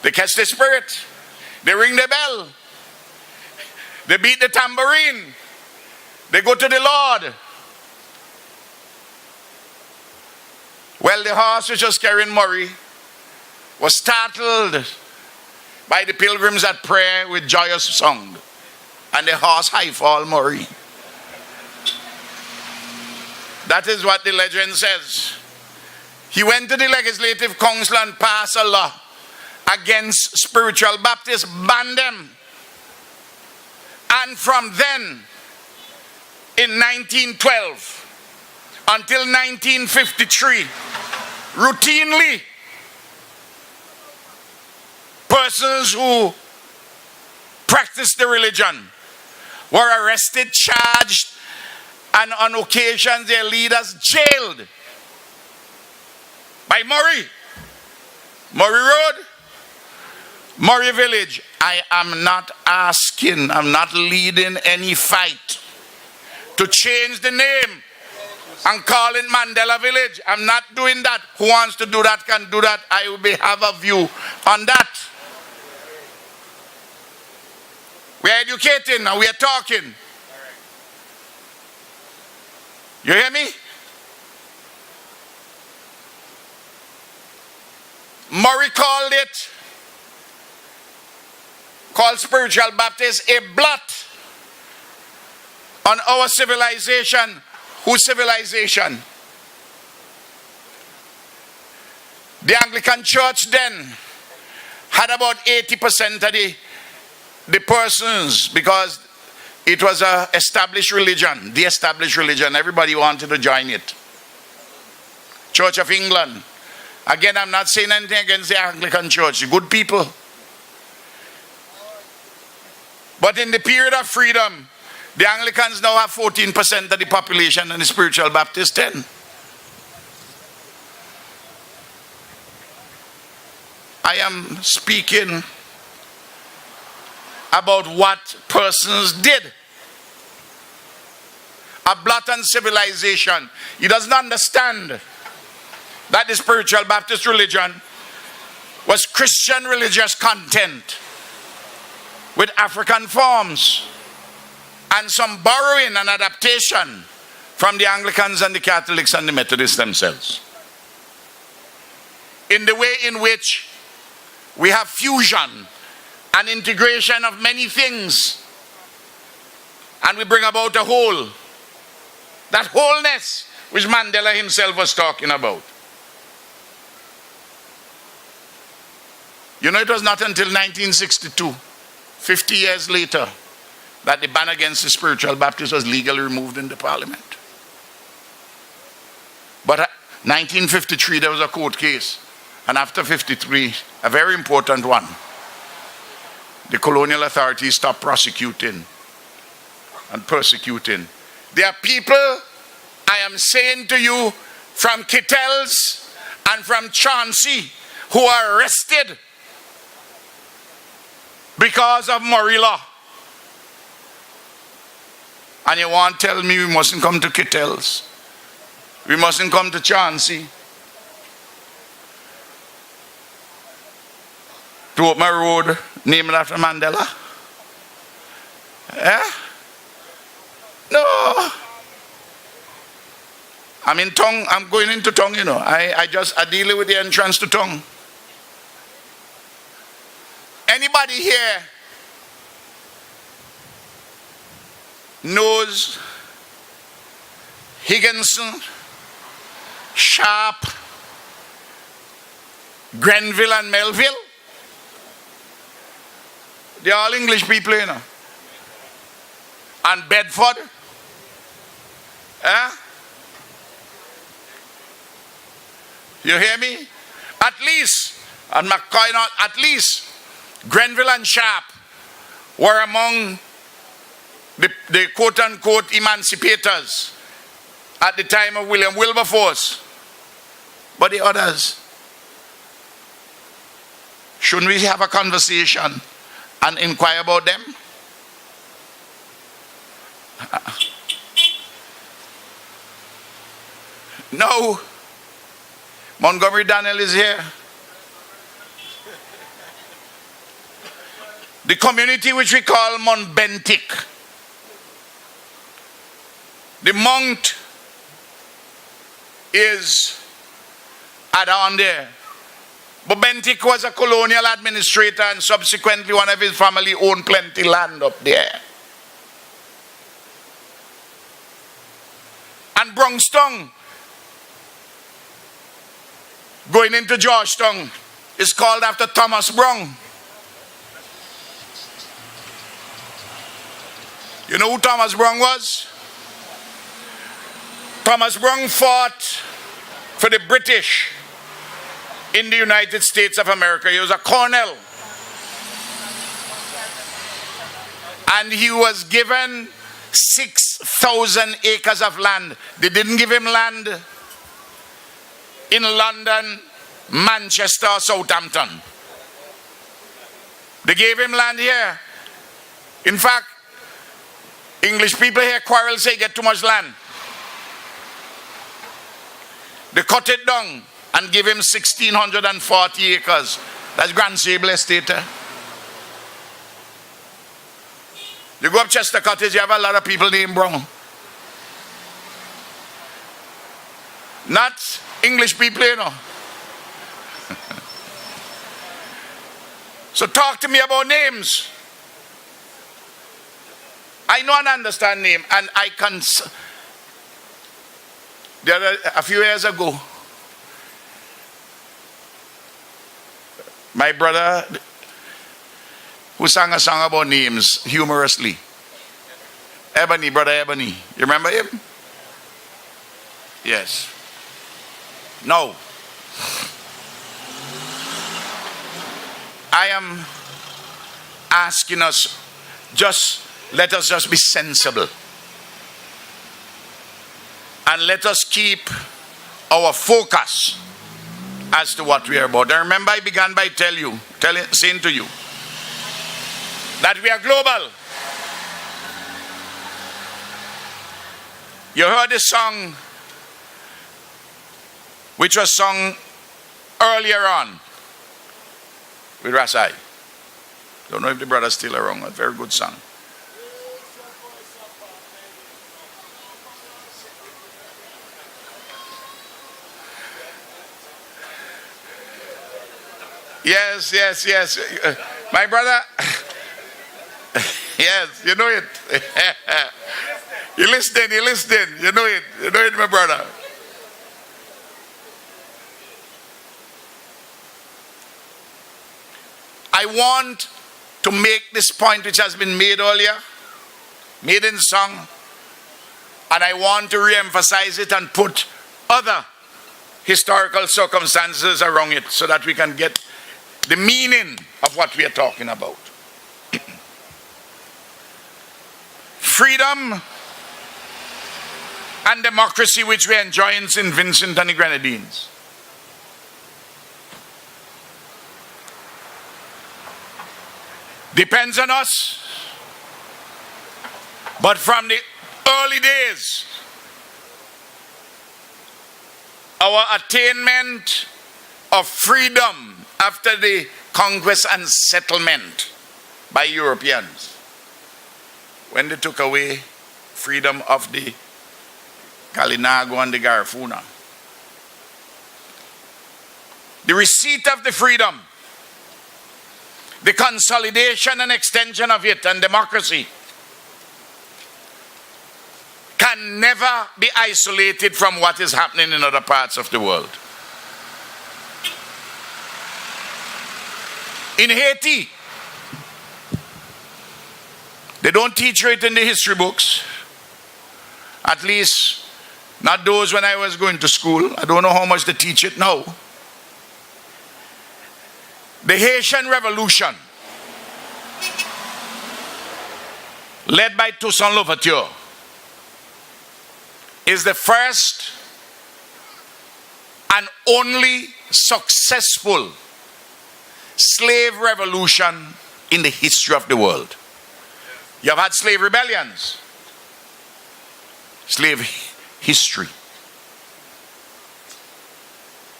they catch the Spirit, they ring the bell, they beat the tambourine, they go to the Lord. Well, the horse which was carrying Murray was startled by the pilgrims at prayer with joyous song, and the horse high fall Murray. That is what the legend says. He went to the Legislative Council and passed a law against spiritual Baptists, banned them. And from then, in 1912 until 1953, routinely, persons who practiced the religion were arrested, charged, and on occasion their leaders jailed by Murray. Murray Road, Murray Village. I am not asking, I'm not leading any fight to change the name and call it Mandela Village. I'm not doing that. Who wants to do that can do that. I will have a view on that. We are educating now, we are talking. You hear me? Murray called spiritual Baptists a blot on our civilization. Whose civilization? The Anglican Church then had about 80% of the persons, because it was an established religion, the established religion. Everybody wanted to join it. Church of England. Again, I'm not saying anything against the Anglican Church. Good people. But in the period of freedom, the Anglicans now have 14% of the population and the spiritual Baptists 10%. I am speaking about what persons did. A blot on civilization. He doesn't understand that the spiritual Baptist religion was Christian religious content with African forms and some borrowing and adaptation from the Anglicans and the Catholics and the Methodists themselves. In the way in which we have fusion and integration of many things, and we bring about a whole. That wholeness which Mandela himself was talking about. You know, it was not until 1962, 50 years later, that the ban against the spiritual baptism was legally removed in the parliament. But 1953, there was a court case. And after 53, a very important one, the colonial authorities stopped prosecuting and persecuting. There are people, I am saying to you, from Kittels and from Chauncey, who are arrested because of Murray law. And you want to tell me we mustn't come to Kittels? We mustn't come to Chauncey to open a road named after Mandela? Eh? No. I'm in Tongue. I'm going into Tongue, you know. I deal with the entrance to Tongue. Anybody here knows Higginson, Sharp, Grenville and Melville? They're all English people, you know. And Bedford. Eh? You hear me? At least, and McCoy not, at least Grenville and Sharp were among the quote-unquote emancipators at the time of William Wilberforce. But the others, shouldn't we have a conversation and inquire about them? No. Montgomery Daniel is here. The community which we call Montbentic. The Mount is around there. But Bentic was a colonial administrator, and subsequently one of his family owned plenty land up there. And Bronxtown, going into Georgetown, is called after Thomas Brown. You know who Thomas Brown was? Thomas Brown fought for the British in the United States of America. He was a colonel. And he was given 6,000 acres of land. They didn't give him land in London, Manchester, or Southampton. They gave him land here. In fact, English people here quarrel, say get too much land. They cut it down and give him 1,640 acres. That's Grand Sable Estate. You go up Chester Cottage, you have a lot of people named Brown. Not English people, you know. So talk to me about names. I know and understand name, and I can. A few years ago, my brother, who sang a song about names humorously, Ebony, Brother Ebony, you remember him? Yes. No. I am asking us, let us just be sensible. And let us keep our focus as to what we are about. And remember, I began by saying to you that we are global. You heard the song which was sung earlier on with Rasai. Don't know if the brother's still around. A very good song. Yes. My brother, yes, you know it. You listening, you know it, my brother. I want to make this point which has been made earlier, made in song, and I want to re-emphasize it and put other historical circumstances around it so that we can get the meaning of what we are talking about. Freedom and democracy which we enjoy in St. Vincent and the Grenadines. Depends on us. But from the early days, our attainment of freedom after the conquest and settlement by Europeans, when they took away freedom of the Kalinago and the Garifuna, the receipt of the freedom, the consolidation and extension of it, and democracy can never be isolated from what is happening in other parts of the world. In Haiti, they don't teach it in the history books, at least not those when I was going to school. I don't know how much they teach it now. The Haitian Revolution, led by Toussaint Louverture, is the first and only successful slave revolution in the history of the world. You have had slave rebellions, slave history,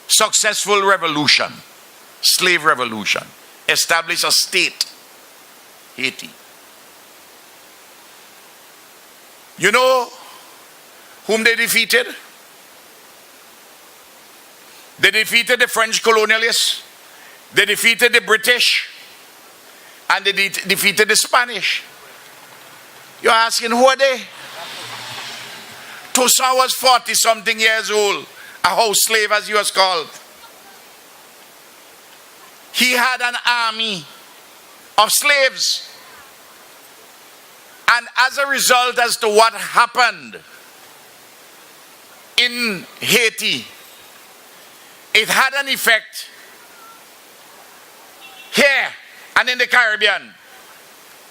successful revolution, slave revolution, establish a state, Haiti. You know whom they defeated? They defeated the French colonialists, they defeated the British, and they defeated the Spanish. You're asking, who are they? Toussaint was 40-something years old, a house slave as he was called. He had an army of slaves. And as a result as to what happened in Haiti, it had an effect here and in the Caribbean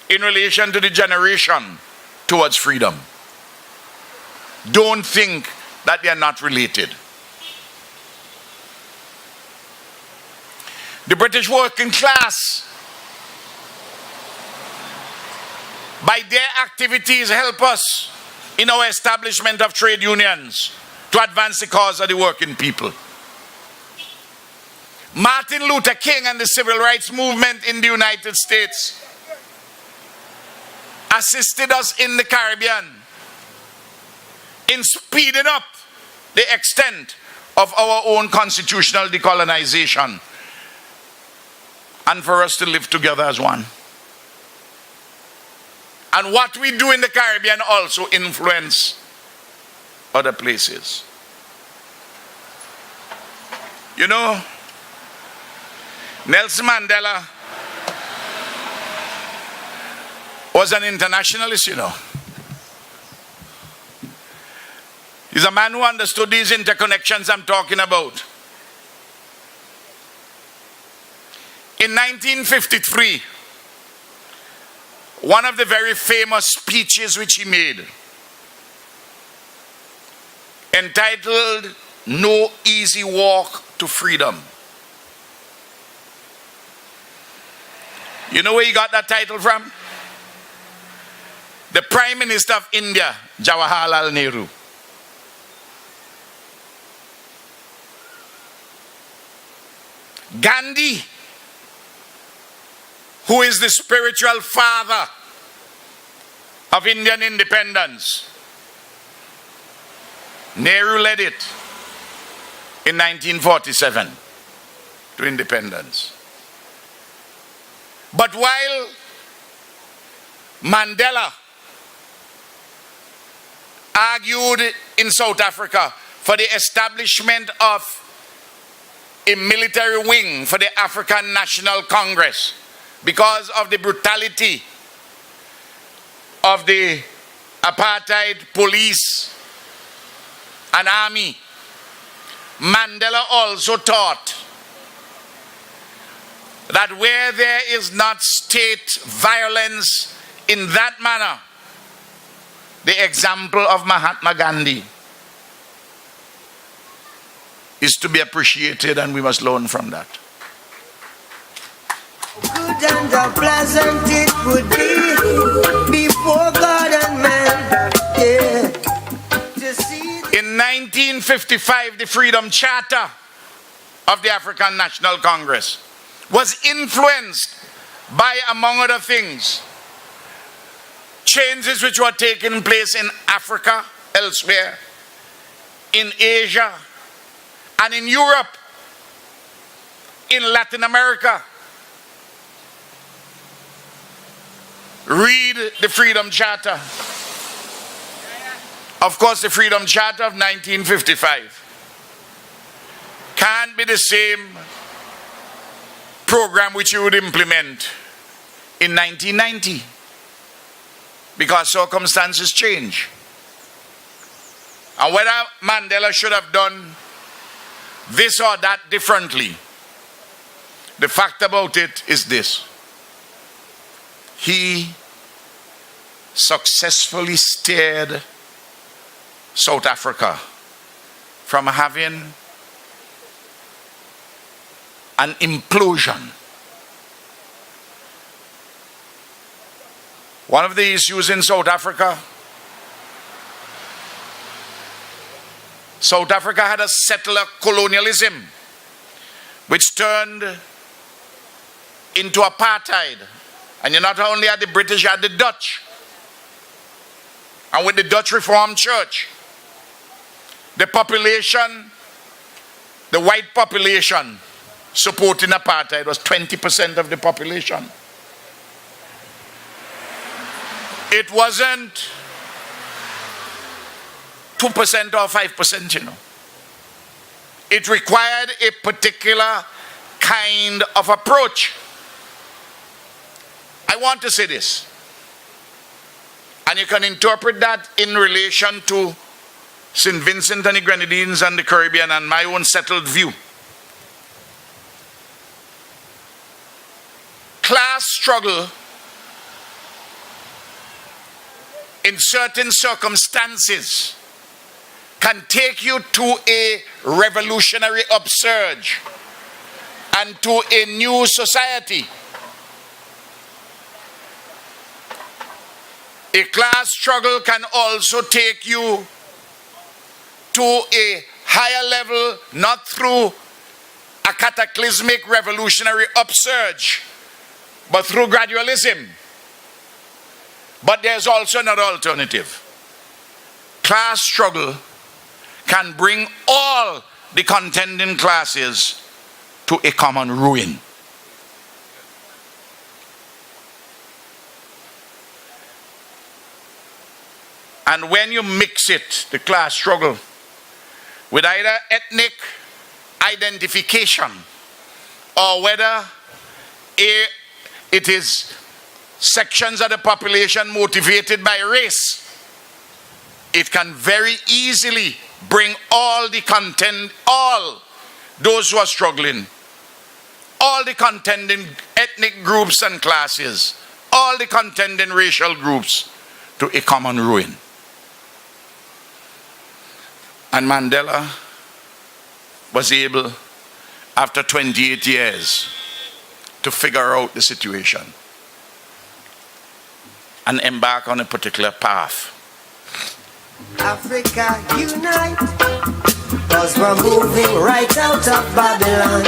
in relation to the generation towards freedom. Don't think that they are not related. The British working class, by their activities, help us in our establishment of trade unions to advance the cause of the working people. Martin Luther King and the civil rights movement in the United States assisted us in the Caribbean in speeding up the extent of our own constitutional decolonization and for us to live together as one. And what we do in the Caribbean also influence other places. You know, Nelson Mandela was an internationalist, you know. He's a man who understood these interconnections I'm talking about. In 1953, one of the very famous speeches which he made, entitled "No Easy Walk to Freedom." You know where he got that title from? The Prime Minister of India, Jawaharlal Nehru. Gandhi, who is the spiritual father of Indian independence, Nehru led it in 1947 to independence. But while Mandela argued in South Africa for the establishment of a military wing for the African National Congress because of the brutality of the apartheid police and army, Mandela also taught that where there is not state violence in that manner, the example of Mahatma Gandhi is to be appreciated, and we must learn from that. Good and pleasant it would be before God and man. Yeah. To see In 1955, the Freedom Charter of the African National Congress was influenced by, among other things, changes which were taking place in Africa, elsewhere, in Asia, and in Europe, in Latin America. Read the Freedom Charter. Of course, the Freedom Charter of 1955 can't be the same program which you would implement in 1990 because circumstances change. And whether Mandela should have done this or that differently, the fact about it is this: he successfully steered South Africa from having an implosion. One of the issues in South Africa had a settler colonialism which turned into apartheid. And you not only had the British, you had the Dutch. And with the Dutch Reformed Church, the population, the white population supporting apartheid was 20% of the population. It wasn't 2% or 5%, you know. It required a particular kind of approach. I want to say this, and you can interpret that in relation to St. Vincent and the Grenadines and the Caribbean and my own settled view. Class struggle in certain circumstances can take you to a revolutionary upsurge and to a new society. A class struggle can also take you to a higher level, not through a cataclysmic revolutionary upsurge, but through gradualism. But there's also another alternative. Class struggle can bring all the contending classes to a common ruin. And when you mix it, the class struggle, with either ethnic identification or whether it is sections of the population motivated by race, it can very easily bring all those who are struggling, all the contending ethnic groups and classes, all the contending racial groups to a common ruin. And Mandela was able, after 28 years, to figure out the situation and embark on a particular path. Africa unite, cause we're moving right out of Babylon,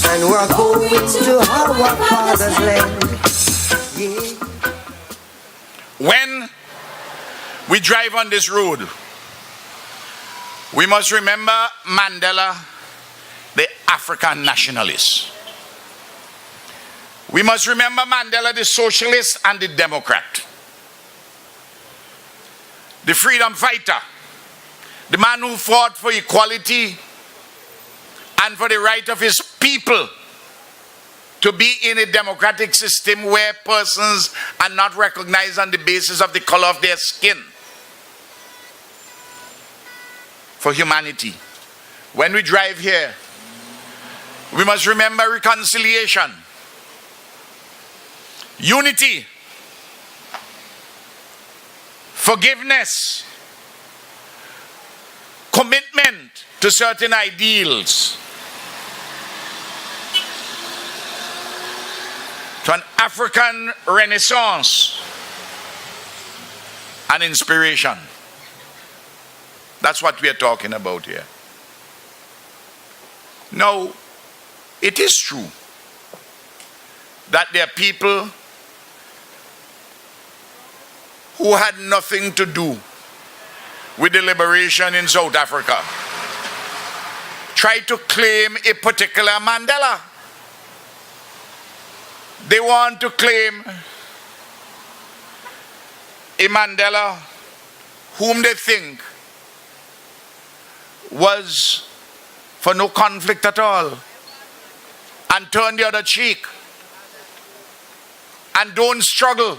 and we're going to our father's land. Yeah. When we drive on this road, we must remember Mandela, the African nationalist. We must remember Mandela, the socialist and the Democrat, the freedom fighter, the man who fought for equality and for the right of his people to be in a democratic system where persons are not recognized on the basis of the color of their skin. For humanity. When we drive here, we must remember reconciliation, unity, forgiveness, commitment to certain ideals, to an African renaissance and inspiration. That's what we are talking about here. Now, it is true that there are people who had nothing to do with the liberation in South Africa try to claim a particular Mandela. They want to claim a Mandela whom they think was for no conflict at all, and turn the other cheek and don't struggle.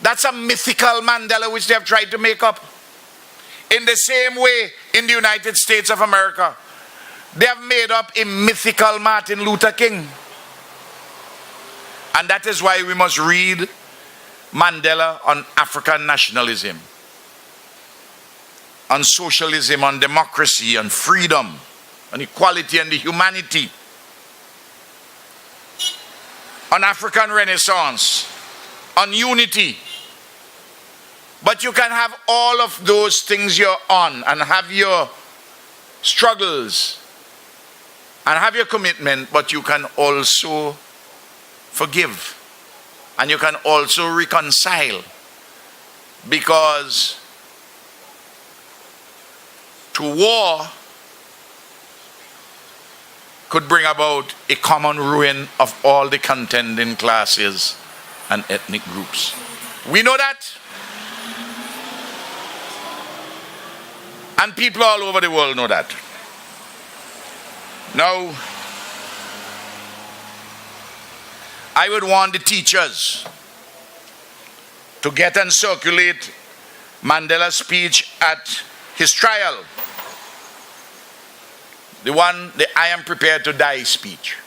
That's a mythical Mandela which they have tried to make up. In the same way, in the United States of America, they have made up a mythical Martin Luther King. And that is why we must read Mandela on African nationalism, on socialism, on democracy, on freedom, on equality and the humanity, on African Renaissance, on unity. But you can have all of those things you're on and have your struggles and have your commitment, but you can also forgive and you can also reconcile, because to war could bring about a common ruin of all the contending classes and ethnic groups. We know that. And people all over the world know that. Now, I would want the teachers to get and circulate Mandela's speech at his trial. The I am prepared to die speech.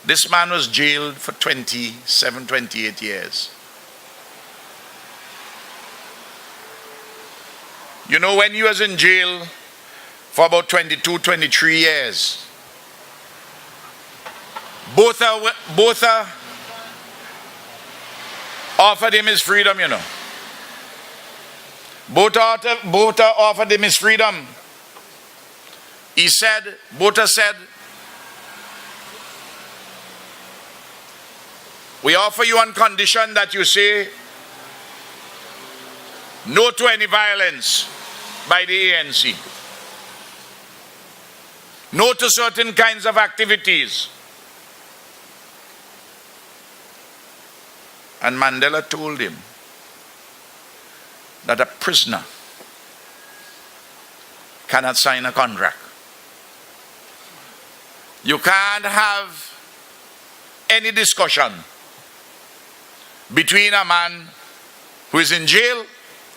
This man was jailed for 27, 28 years. You know, when he was in jail for about 22, 23 years, both offered him his freedom, you know. Both offered him his freedom. Botha said, we offer you on condition that you say no to any violence by the ANC. No to certain kinds of activities. And Mandela told him that a prisoner cannot sign a contract. You can't have any discussion between a man who is in jail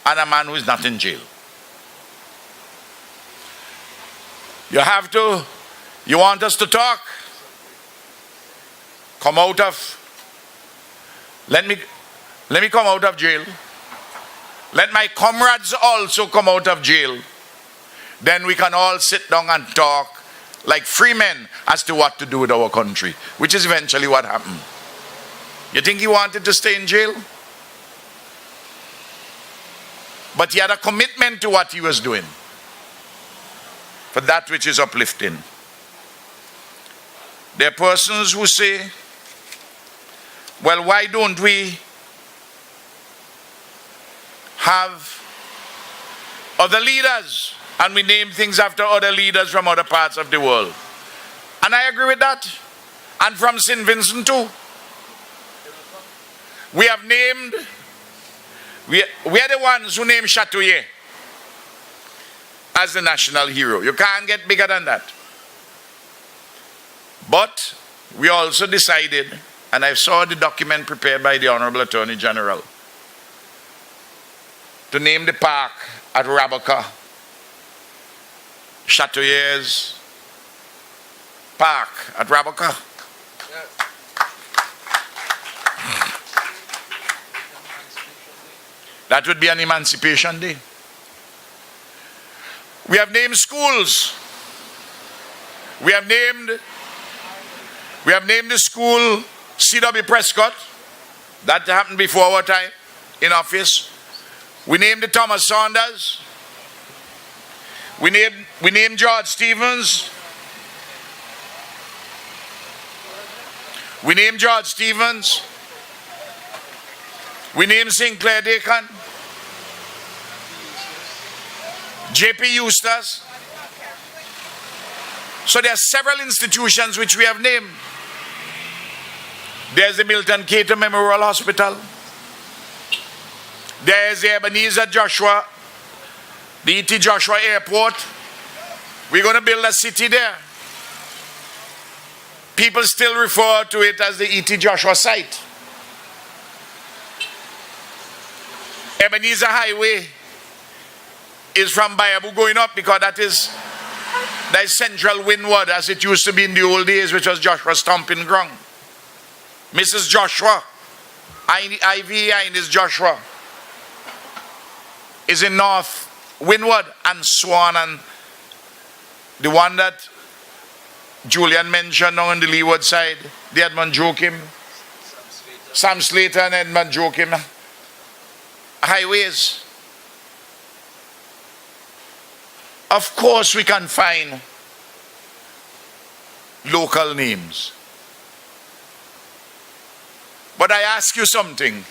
and a man who is not in jail. You want us to talk? Let me come out of jail. Let my comrades also come out of jail. Then we can all sit down and talk like free men as to what to do with our country, which is eventually what happened. You think he wanted to stay in jail? But he had a commitment to what he was doing, for that which is uplifting. There are persons who say, well, why don't we have other leaders? And we name things after other leaders from other parts of the world. And I agree with that. And from St. Vincent too. We have named, we are the ones who named Chatoyer as the national hero. You can't get bigger than that. But we also decided, and I saw the document prepared by the Honorable Attorney General, to name the park at Raboka Chatoyer's Park at Raboka. That would be an Emancipation Day. We have named schools. We have named the school C.W. Prescott. That happened before our time in office. We named the Thomas Saunders. We named George Stevens. We named George Stevens. We named Sinclair Dakin. J.P. Eustace. So there are several institutions which we have named. There's the Milton Cater Memorial Hospital. There's the Ebenezer Joshua, the E.T. Joshua Airport. We're going to build a city there. People still refer to it as the E.T. Joshua site. Ebenezer Highway is from Bayabu going up because that is central Windward as it used to be in the old days, which was Joshua's stomping ground. Mrs. Joshua, Ivy Ines Joshua, is in North Windward and Swan, and the one that Julian mentioned on the Leeward side, the Edmund Joachim, Sam Slater and Edmund Joachim highways. Of course we can find local names. But I ask you something.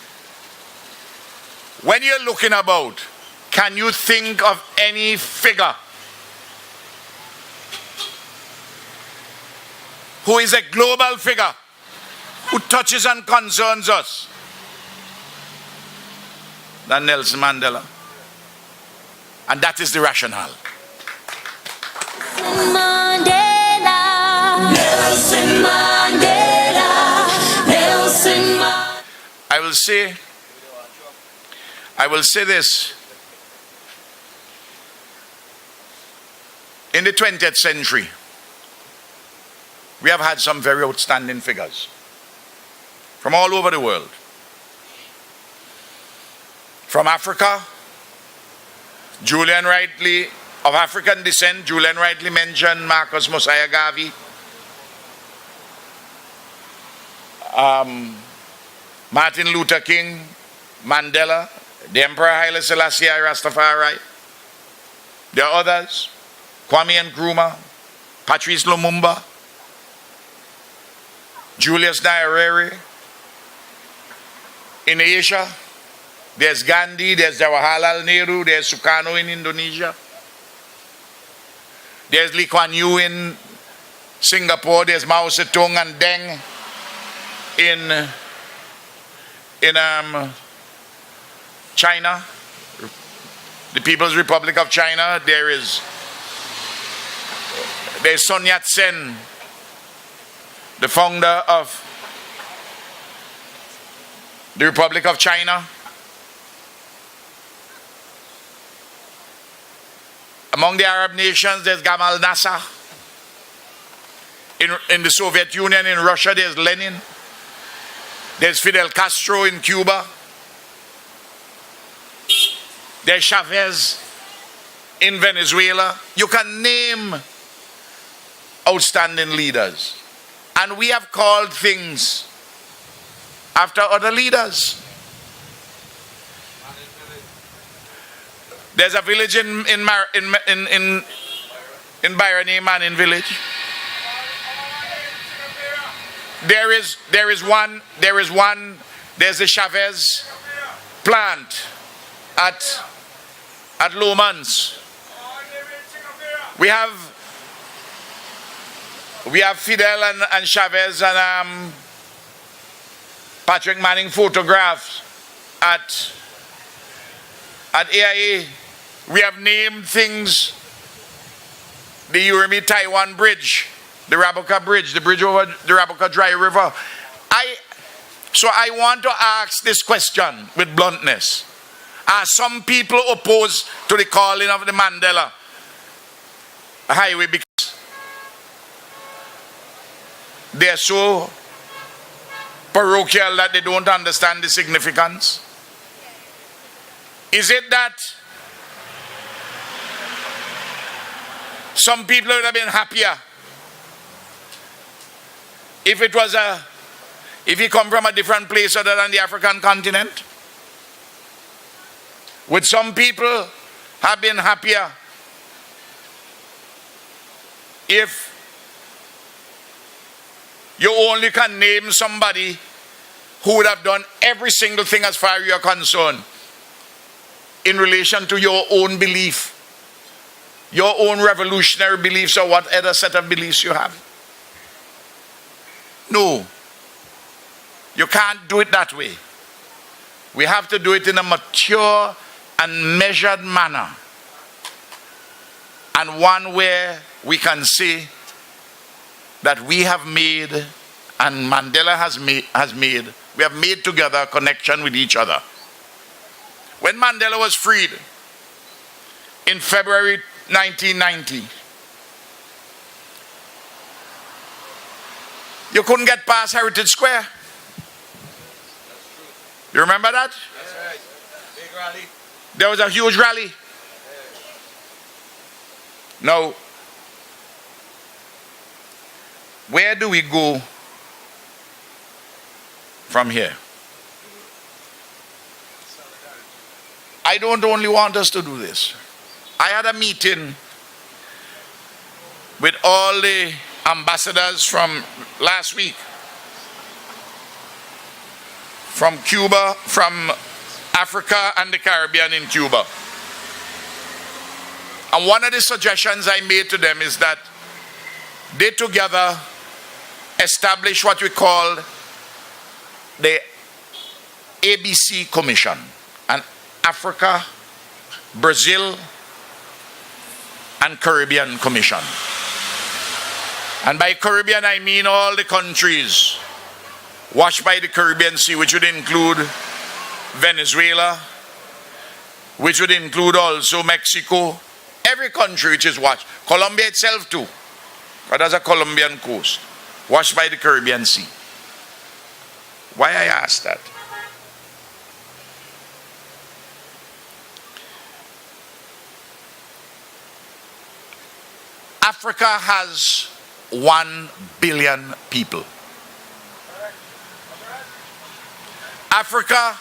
When you're looking about, can you think of any figure who is a global figure, who touches and concerns us, than Nelson Mandela? And that is the rationale. Mandela, Nelson Mandela, Nelson Mandela. I will say this. In the 20th century, we have had some very outstanding figures from all over the world. From Africa, Julian rightly, of African descent, Julian rightly mentioned Marcus Mosiah Garvey. Martin Luther King, Mandela, the Emperor Haile Selassie I Rastafari. There are others, Kwame Nkrumah, Patrice Lumumba, Julius Nyerere. In Asia, there's Gandhi, there's Jawaharlal Nehru, there's Sukarno in Indonesia. There's Lee Kuan Yew in Singapore, there's Mao Zedong and Deng in China, the People's Republic of China. There's Sun Yat-sen, the founder of the Republic of China. Among the Arab nations, there's Gamal Nasser. In the Soviet Union, in Russia, there's Lenin. There's Fidel Castro in Cuba. There's Chavez in Venezuela. You can name outstanding leaders. And we have called things after other leaders. There's a village in Byron named Manning Village. There's the Chavez plant at Lomans. We have We have Fidel and Chavez and Patrick Manning photographs at AIA. We have named things. The Urumi Taiwan Bridge, the Rabuka Bridge, the bridge over the Rabuka Dry River. So I want to ask this question with bluntness. Are some people opposed to the calling of the Mandela Highway because they are so parochial that they don't understand the significance? Is it that some people would have been happier if you come from a different place other than the African continent? Would some people have been happier if you only can name somebody who would have done every single thing as far as you are concerned in relation to your own belief, your own revolutionary beliefs, or whatever set of beliefs you have? No. You can't do it that way. We have to do it in a mature and measured manner, and one where we can say that we have made, and Mandela has made, we have made together a connection with each other. When Mandela was freed in February 1990, you couldn't get past Heritage Square. You remember that? That's right. Big rally. There was a huge rally. Now, where do we go from here? I don't only want us to do this. I had a meeting with all the ambassadors from last week, from Cuba, from Africa and the Caribbean in Cuba. And one of the suggestions I made to them is that they together establish what we call the ABC Commission, an Africa, Brazil, and Caribbean Commission. And by Caribbean I mean all the countries washed by the Caribbean Sea, which would include Venezuela, which would include also Mexico, every country which is washed. Colombia itself too, but there's a Colombian coast, washed by the Caribbean Sea. Why I ask that? Africa has 1 billion people. Africa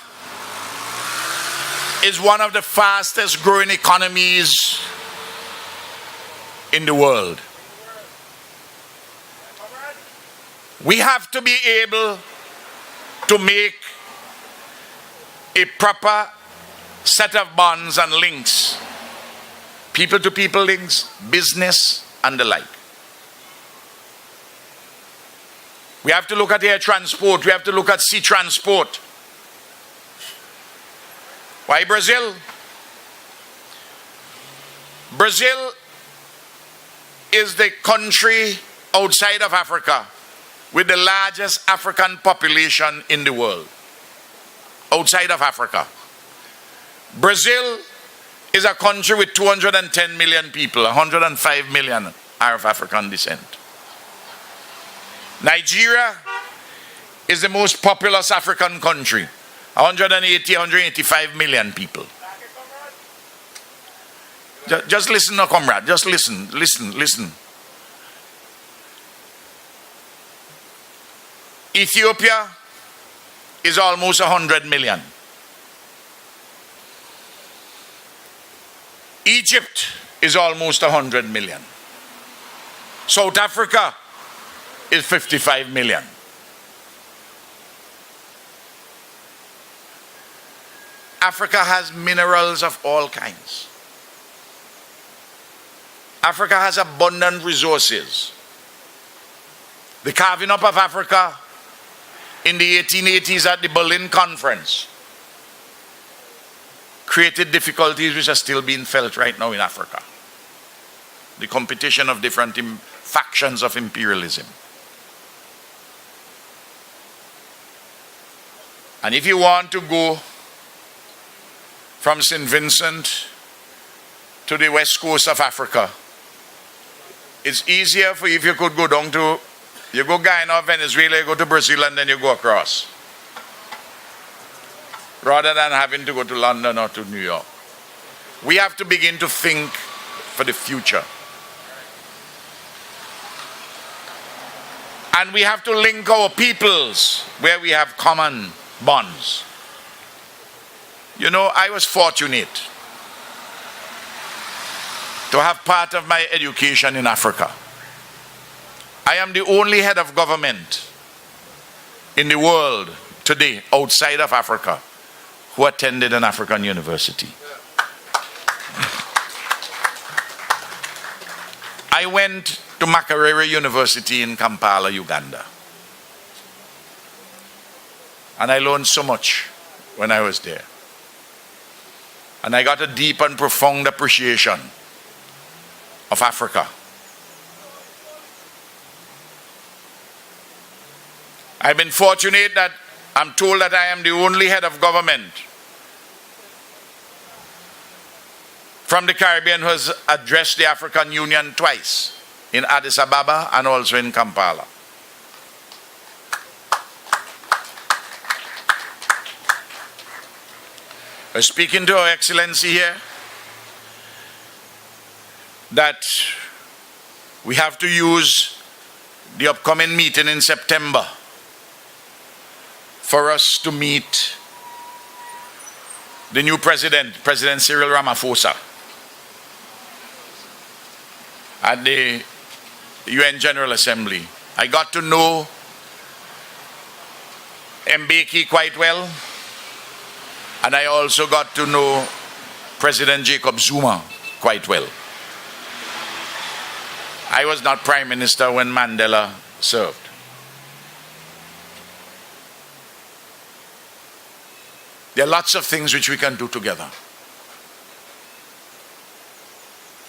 is one of the fastest growing economies in the world. We have to be able to make a proper set of bonds and links, people to people links, business and the like. We have to look at air transport, we have to look at sea transport. Why Brazil? Brazil is the country outside of Africa with the largest African population in the world. Outside of Africa. Brazil is a country with 210 million people. 105 million are of African descent. Nigeria is the most populous African country. 180, 185 million people. Just listen, no, comrade. Just listen. Ethiopia is almost 100 million. Egypt is almost 100 million. South Africa is 55 million. Africa has minerals of all kinds. Africa has abundant resources. The carving up of Africa in the 1880s at the Berlin Conference created difficulties which are still being felt right now in Africa. The competition of different factions of imperialism. And if you want to go from St. Vincent to the west coast of Africa, it's easier for you if you could go down to, you go Guyana, Venezuela, you go to Brazil, and then you go across, rather than having to go to London or to New York. We have to begin to think for the future. And we have to link our peoples where we have common bonds. You know, I was fortunate to have part of my education in Africa. I am the only head of government in the world today outside of Africa who attended an African university. I went to Makerere University in Kampala, Uganda. And I learned so much when I was there. And I got a deep and profound appreciation of Africa. I've been fortunate that I'm told that I am the only head of government from the Caribbean who has addressed the African Union twice, in Addis Ababa and also in Kampala. I was speaking to Her Excellency here that we have to use the upcoming meeting in September for us to meet the new president, President Cyril Ramaphosa, at the UN General Assembly. I got to know Mbeki quite well, and I also got to know President Jacob Zuma quite well. I was not Prime Minister when Mandela served. There are lots of things which we can do together.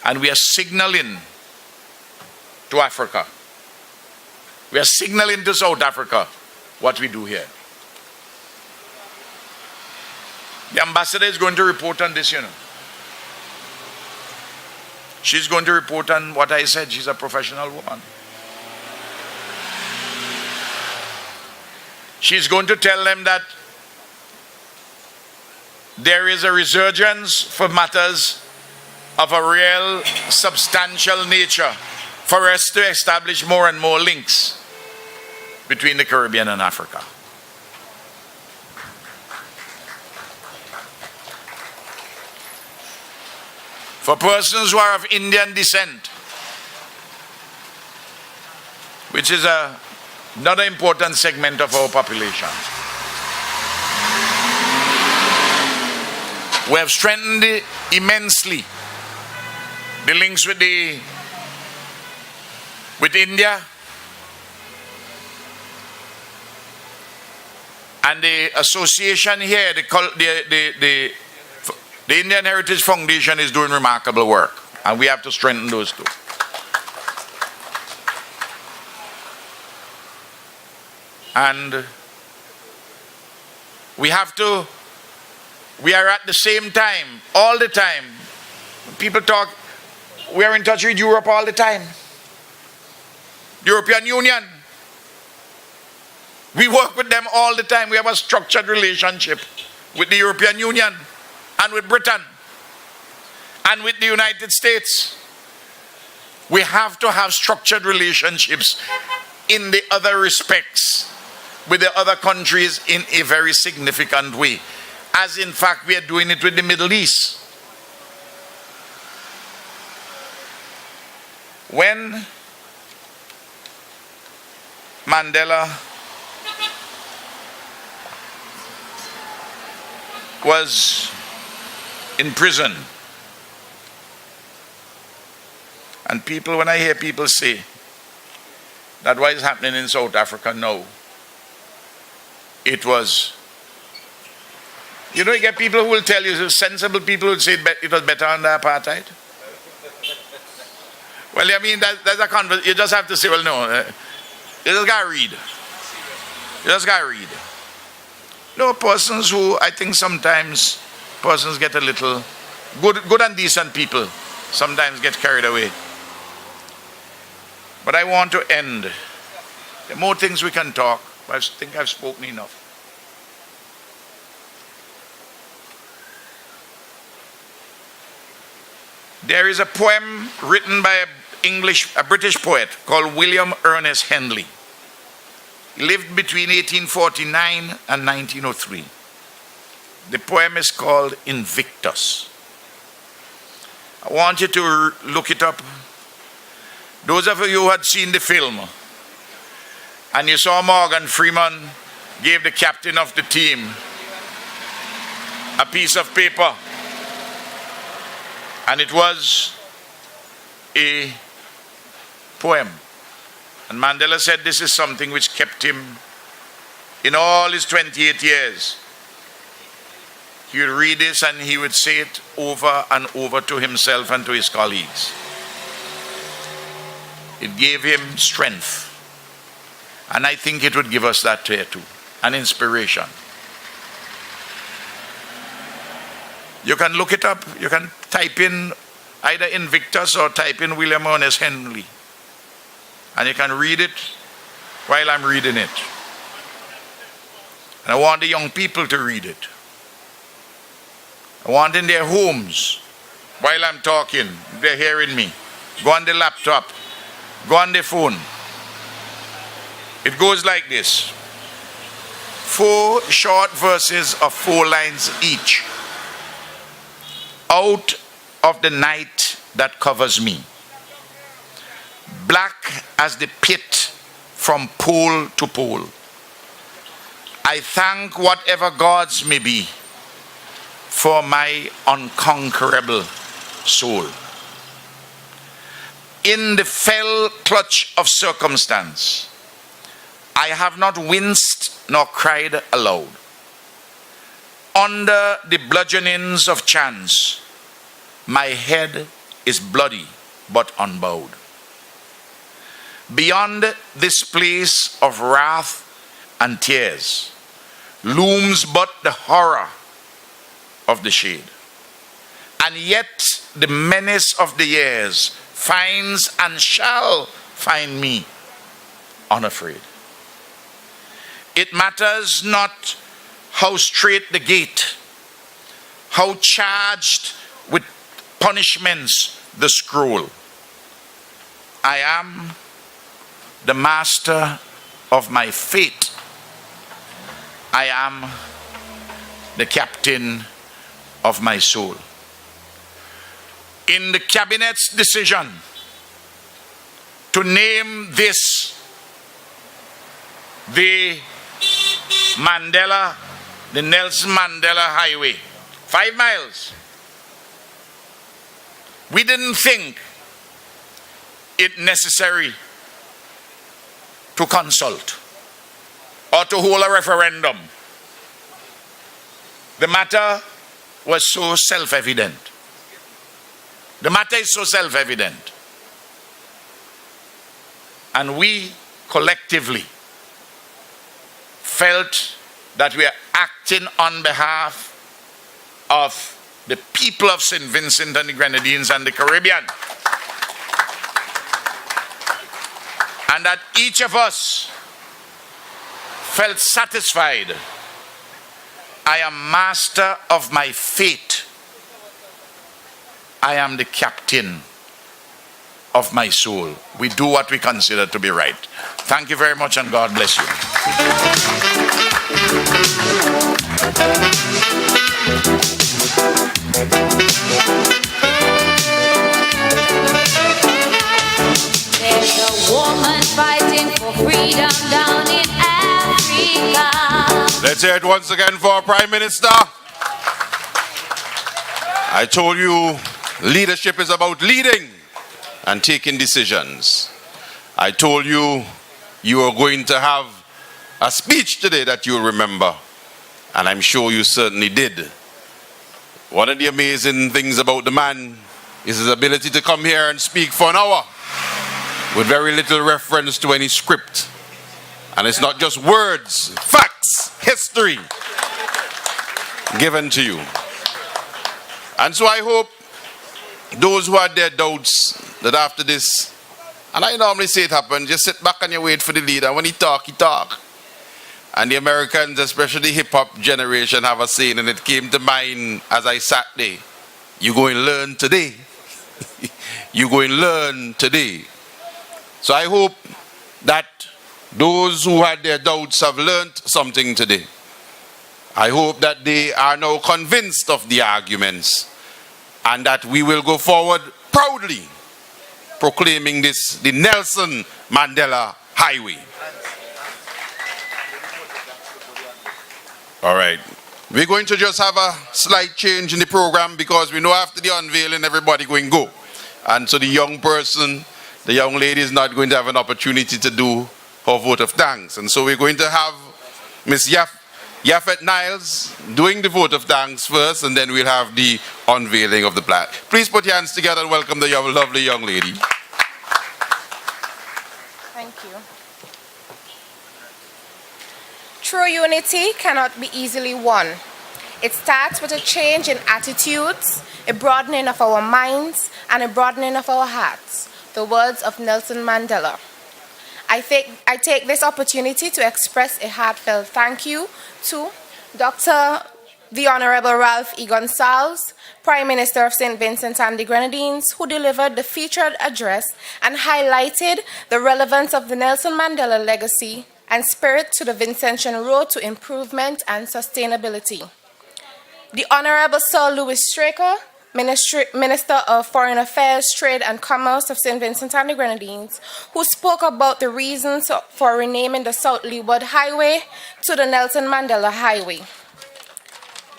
And we are signaling to Africa. We are signaling to South Africa what we do here. The ambassador is going to report on this, you know. She's going to report on what I said. She's a professional woman. She's going to tell them that there is a resurgence for matters of a real substantial nature for us to establish more and more links between the Caribbean and Africa. For persons who are of Indian descent, which is another important segment of our population, we have strengthened immensely the links with India and the association here. The Indian Heritage Foundation is doing remarkable work, and we have to strengthen those two. And we are at the same time, all the time. People talk, we are in touch with Europe all the time. European Union. We work with them all the time. We have a structured relationship with the European Union and with Britain and with the United States. We have to have structured relationships in the other respects with the other countries in a very significant way, as in fact we are doing it with the Middle East. When Mandela was in prison, and when I hear people say that what is happening in South Africa now, it was, you get people who will tell you, sensible people who say it was better under apartheid. Well, I mean, there's a conversation. You just have to say, well, no, you just got to read. You just got to read. Persons who, I think sometimes, persons get a little, good and decent people sometimes get carried away. But I want to end. There are more things we can talk, but I think I've spoken enough. There is a poem written by a British poet called William Ernest Henley. He lived between 1849 and 1903. The poem is called Invictus. I want you to look it up. Those of you who had seen the film and you saw Morgan Freeman gave the captain of the team a piece of paper, and it was a poem. And Mandela said this is something which kept him in all his 28 years. He would read this and he would say it over and over to himself and to his colleagues. It gave him strength. And I think it would give us that here too, an inspiration. You can look it up. You can type in either Invictus or type in William Ernest Henley. And you can read it while I'm reading it. And I want the young people to read it. I want in their homes, while I'm talking, they're hearing me. Go on the laptop. Go on the phone. It goes like this. 4 short verses of 4 lines each. Out of the night that covers me, black as the pit from pole to pole, I thank whatever gods may be for my unconquerable soul. In the fell clutch of circumstance, I have not winced nor cried aloud. Under the bludgeonings of chance, my head is bloody but unbowed. Beyond this place of wrath and tears looms but the horror of the shade. And yet the menace of the years finds and shall find me unafraid. It matters not how straight the gate, how charged with punishments the scroll. I am the master of my fate. I am the captain of my soul. In the cabinet's decision to name this the Nelson Mandela Highway, 5 miles, we didn't think it necessary to consult or to hold a referendum. The matter was so self-evident. The matter is so self-evident. And we collectively felt that we are acting on behalf of the people of St. Vincent and the Grenadines and the Caribbean. And that each of us felt satisfied. I am master of my fate. I am the captain of my soul. We do what we consider to be right. Thank you very much and God bless you. There's a woman fighting for freedom down in Africa. Let's hear it once again for our Prime Minister. I told you leadership is about leading and taking decisions. I told you you are going to have a speech today that you'll remember. And I'm sure you certainly did. One of the amazing things about the man is his ability to come here and speak for an hour with very little reference to any script. And it's not just words, facts, history given to you. And so I hope those who had their doubts that after this, and I normally say it happens, just sit back and you wait for the leader. When he talk, he talk. And the Americans, especially the hip-hop generation, have a saying, and it came to mind as I sat there. You go and learn today. You go and learn today. So I hope that those who had their doubts have learned something today. I hope that they are now convinced of the arguments and that we will go forward proudly proclaiming this the Nelson Mandela Highway. All right. We're going to just have a slight change in the program because we know after the unveiling everybody going to go. And so the young person, the young lady is not going to have an opportunity to do her vote of thanks. And so we're going to have Miss Yafet Niles doing the vote of thanks first, and then we'll have the unveiling of the plaque. Please put your hands together and welcome the lovely young lady. Thank you. True unity cannot be easily won. It starts with a change in attitudes, a broadening of our minds, and a broadening of our hearts. The words of Nelson Mandela. I take this opportunity to express a heartfelt thank you to Dr. the Honorable Ralph E. Gonsalves, Prime Minister of St. Vincent and the Grenadines, who delivered the featured address and highlighted the relevance of the Nelson Mandela legacy and spirit to the Vincentian road to improvement and sustainability. The Honorable Sir Louis Straker, Minister of Foreign Affairs, Trade and Commerce of St. Vincent and the Grenadines, who spoke about the reasons for renaming the South Leeward Highway to the Nelson Mandela Highway.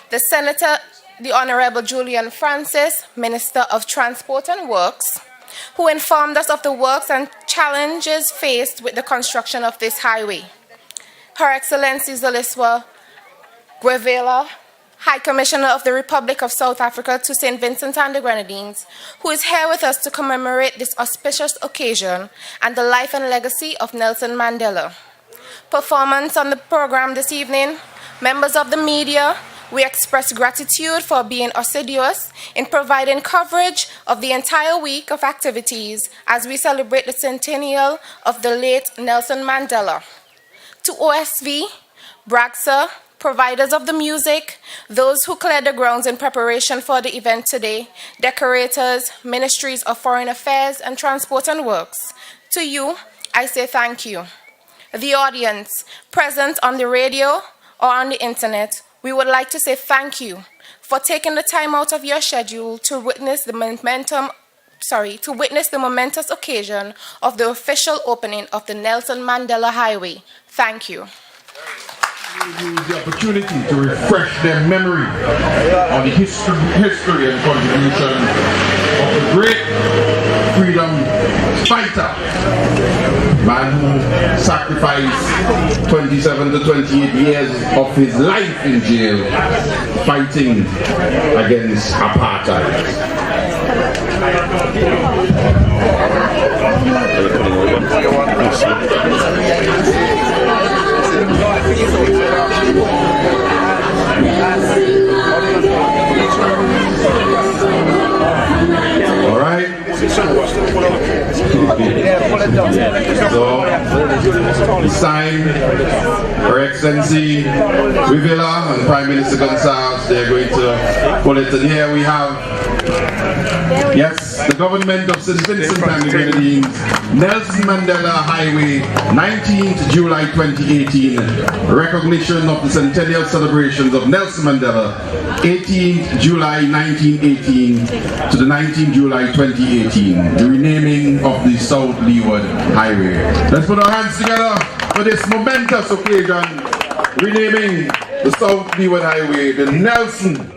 The Senator, the Honorable Julian Francis, Minister of Transport and Works, who informed us of the works and challenges faced with the construction of this highway. Her Excellency Zeliswa Guevela, High Commissioner of the Republic of South Africa to St. Vincent and the Grenadines, who is here with us to commemorate this auspicious occasion and the life and legacy of Nelson Mandela. Performance on the program this evening, members of the media, we express gratitude for being assiduous in providing coverage of the entire week of activities as we celebrate the centennial of the late Nelson Mandela. To OSV, BRAGSA, providers of the music, those who cleared the grounds in preparation for the event today, decorators, Ministries of Foreign Affairs and Transport and Works. To you, I say thank you. The audience present on the radio or on the internet, we would like to say thank you for taking the time out of your schedule to witness the momentous occasion of the official opening of the Nelson Mandela Highway. Thank you. Use the opportunity to refresh their memory on the history and contribution of the great freedom fighter, man who sacrificed 27 to 28 years of his life in jail fighting against apartheid. All right. So, sign Her Excellency Guevela and Prime Minister Gonsalves, they're going to pull it. And here we have, yes, the government of St. Vincent and the Grenadines, Nelson Mandela Highway, 19th July 2018, recognition of the centennial celebrations of Nelson Mandela, 18th July 1918 to the 19th July 2018, the renaming of the South Leeward Highway. Let's put our hands together for this momentous occasion, renaming the South Leeward Highway, the Nelson